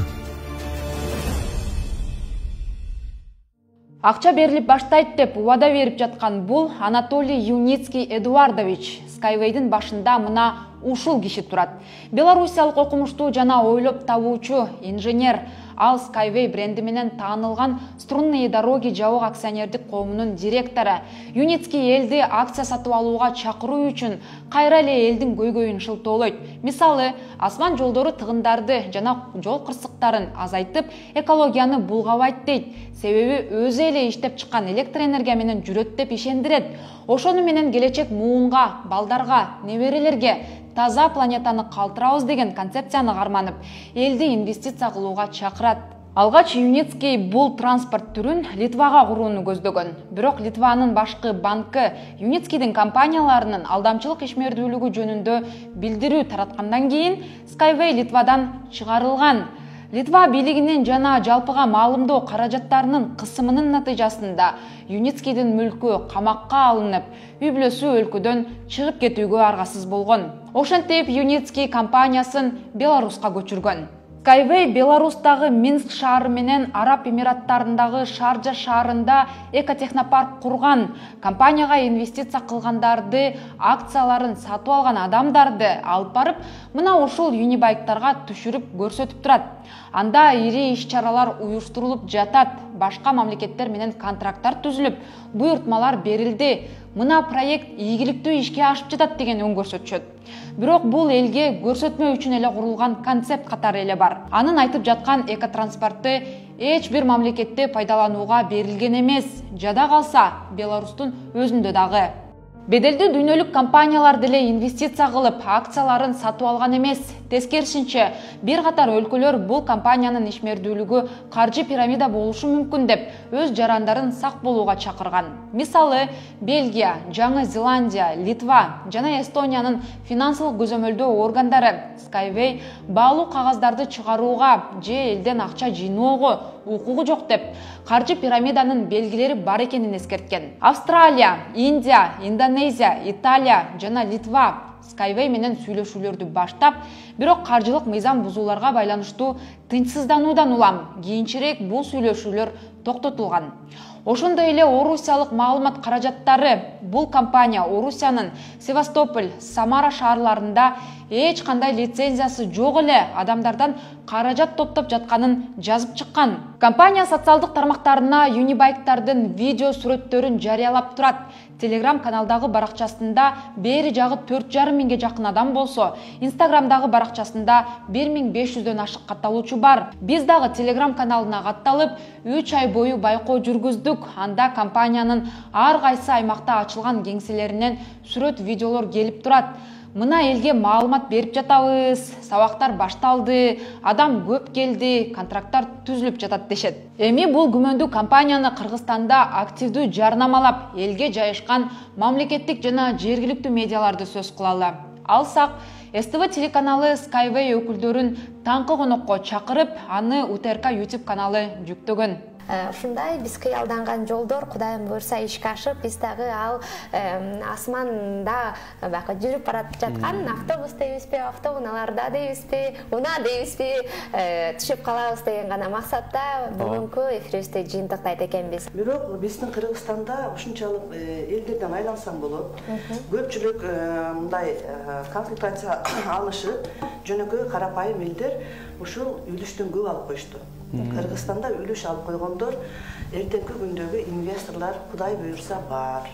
Акча берилип баштайт деп убада берип жаткан бул Анатолий Юницкий Эдуардович. Skyway'дин башында мына ушул киши турат. Белоруссиялык окумуштуу жана ойлоп табуучу инженер. Ал Skyway бренди менен таанылган Струнные дороги жабык акционердик коомунун директору. Юницкий элди акция сатып алууга чакыруу үчүн кайра эле элдин көйгөйүн шылтоолойт. Мисалы, асман жолдору тыгындарды жана жол кырсыктарын азайтып, экологияны булгабайт дейт. Себеби өзү эле иштеп чыккан электр энергия менен жүрөт деп ишендирет. Ошону менен келечек муунга, балдарга, неберелерге таза планетаны калтырабыз деген концепцияны карманып, элди инвестиция кылууга чакырат. Алгач Юницкий бул транспорт түрүн Литвага курууну көздөгөн. Бирок Литванын башкы банкы Юницкийдин компанияларынын алдамчылык ишмердүүлүгү жөнүндө билдирүү тараткандан кийин Skyway Литвадан чыгарылган. Литва бийлигинин жана жалпыга маалымдоо каражаттарынын кысымынын натыйжасында Юницкийдин мүлкү камакка алынып, үй бүлөсү өлкөдөн чыгып кетүүгө аргасыз болгон. Ошентип Юницкий компаниясын Беларуска көчүргөн. Skyway Беларустагы Минск шаары менен Араб Эмираттарындагы Шаржа шаарында экотехнопарк курган. Компанияга инвестиция кылгандарды, акцияларын сатып алган адамдарды алып барып, мына ушул юнибайктарга түшүрүп көрсөтүп турат. Анда ири иш-чаралар уюштурулуп жатат, башка мамлекеттер менен контракттар түзүлүп, буйртмалар берилди. Мына проект ийгиликтүү ишке ашып жатат деген өң көрсөтүшөт. Бирок бул элге көрсөтмө үчүн эле курулган концепт катары эле бар. Анын айтып жаткан экотранспорту эч бир мамлекетте пайдаланууга берилген эмес. Жада калса, Беларустун өзүндө дагы. Беделдүү дүйнөлүк компаниялар деле инвестиция кылып, акцияларын сатып алган эмес. Тескерисинче, бир катар өлкөлөр бул компаниянын ишмердүүлүгү каржы пирамида болушу мүмкүн деп өз жарандарын сак болууга чакырган. Мисалы, Бельгия, Жаңы Зеландия, Литва жана Эстониянын финансылык көзөмөлдөө органдары Skyway баалуу кагаздарды чыгарууга же элден акча жыйноого укугу жок деп каржы пирамиданын белгилери бар экенин эскерткен. Австралия, Индия, Индонезия, Италия жана Литва Skyway менен сүйлөшүүлөрдү баштап, бирок каржылык мыйзам бузууларга байланыштуу тынчсыздануудан улам кийинчерээк бул сүйлөшүүлөр токтотулган. Ошондой эле Орусиялык маалымат каражаттары бул компания Орусиянын Севастополь, Самара шаарларында эч кандай лицензиясы жок эле адамдардан каражат топтоп жатканын жазып чыккан. Компания социалдык тармактарына юнибайктардын видео сүрөттөрүн жарыялап турат. Telegram каналдагы баракчасында бери жагы 4,5 миңге жакын адам болсо, Instagramдагы баракчасында 1500дөн ашык катталуучу бар. Биз дагы Telegram каналына катталып, 3 ай бою байкоо жүргүздүк. Анда компаниянын ар кайсы аймакта ачылган кеңселеринен сүрөт видеолор келип турат. Мына элге маалымат берип жатабыз, сабактар башталды, адам көп келди, контракттар түзүлүп жатат дешет. Эми бул күмөндүү компанияны Кыргызстанда активдүү жарнамалап, элге жайышкан мамлекеттик жана жергиликтүү медиаларды сөз кылалы. Алсак, СТВ телеканалы Skyway өкүлдөрүн таңкы конокко чакырып, аны УТРК YouTube каналы жүктөгөн. Ушундай биз кыялданган жолдор Кудайым буйрса ишке ашып, биз дагы ал асманда бакы жүрүп баратып жаткан автобус дейбизби, автоунааларда дейбизби, унаа дейбизби, түшүп калабыз деген гана максатта бүгүнкү эфирибизди жыйынтыктайт экенбиз. Бирок биздин Кыргызстанда ушунчалык элдерден айлансаң болот. Көпчүлүк мындай консультация алышып, жөнөкөй карапайым элдер ушул үлүштөн көп алып коюшту. Кыргызстанда үлүш алып койгондор эртеңки күндөгү инвесторлор Кудай буйрса бар.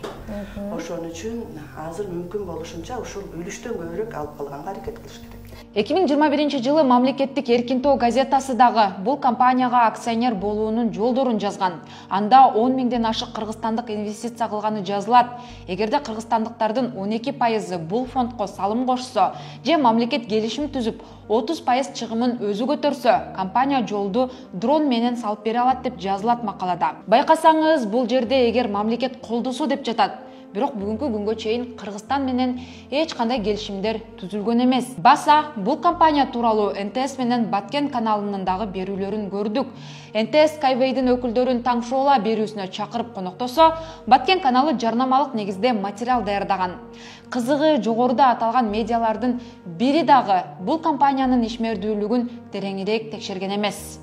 Ошон үчүн азыр мүмкүн болушунча ушул үлүштөн көбүрөөк алып калганга аракет кылыш керек. 2021 жылы мамлекеттик Эркинтоо газетасы дагы бул компанияга акционер болуунун жолдорун жазган. Анда 10 миңден ашык кыргызстандык инвестиция кылганы жазылат. Эгерде кыргызстандыктардын 12% бул фондко салым кошсо, же мамлекет келишим түзүп 30% чыгымын өзү көтөрсө, компания жолду дрон менен салып бере алат деп жазылат макалада. Байкасаңыз, бул жерде эгер мамлекет колдосо деп жатат. Бирок бүгүнкү күнгө чейин Кыргызстан менен эч кандай келишимдер түзүлгөн эмес. Баса, бул компания тууралуу НТС менен Баткен каналынын дагы берүүлөрүн көрдүк. НТС Skyway'дин өкүлдөрүн таң шоула берүүсүнө чакырып коноктосо, Баткен каналы жарнамалык негизде материал даярдаган. Кызыгы, жогоруда аталган медиалардын бири дагы бул компаниянын ишмердүүлүгүн тереңирээк текшерген эмес.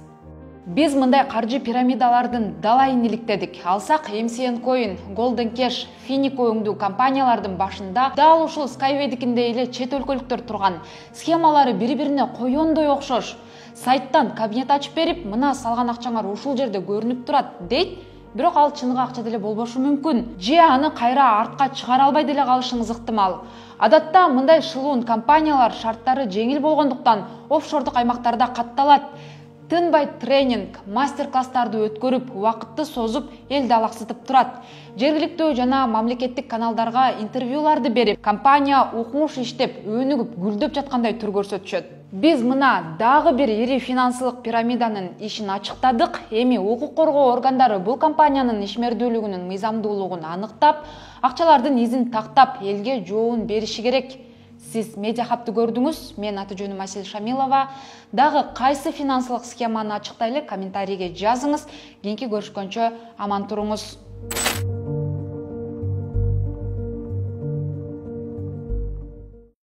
Биз мындай каржы пирамидалардын далайын иликтедик. Алсак MCN Coin, Golden Cash, Finico өңдүү компаниялардын башында дал ушул Skyway'дикиндей эле чет өлкөлүктөр турган. Схемалары бири-бирине коёндой окшош. Сайттан кабинет ачып берип, мына салган акчаңар ушул жерде көрүнүп турат дейт. Бирок ал чыныгы акча деле болбошу мүмкүн. Же аны кайра артка чыгара албай деле калышыңыз ыктымал. Адатта мындай шылуун компаниялар шарттары жеңил болгондуктан офшордук аймактарда катталат. Тынбай тренинг, мастер-класстарды өткөрүп, убакытты созуп, элди алаксытып турат. Жергиликтүү жана мамлекеттик каналдарга интервьюларды берип, компания укмуш иштеп, өнүгүп, гүлдөп жаткандай түр көрсөтүшөт. Биз мына дагы бир ири финансылык пирамиданын ишин ачыктадык. Эми укук коргоо органдары бул компаниянын ишмердүүлүгүнүн мыйзамдуулугун аныктап, акчалардын изин тактап, элге жообун бериши керек. Сиз Медиа Хабты көрдүңүз. Мен аты жөнүм Асель Шамилова. Дагы кайсы финансылык схеманы ачыктайлы комментарийге жазыңыз. Кийинки көрүшкөнчө аман туруңуз.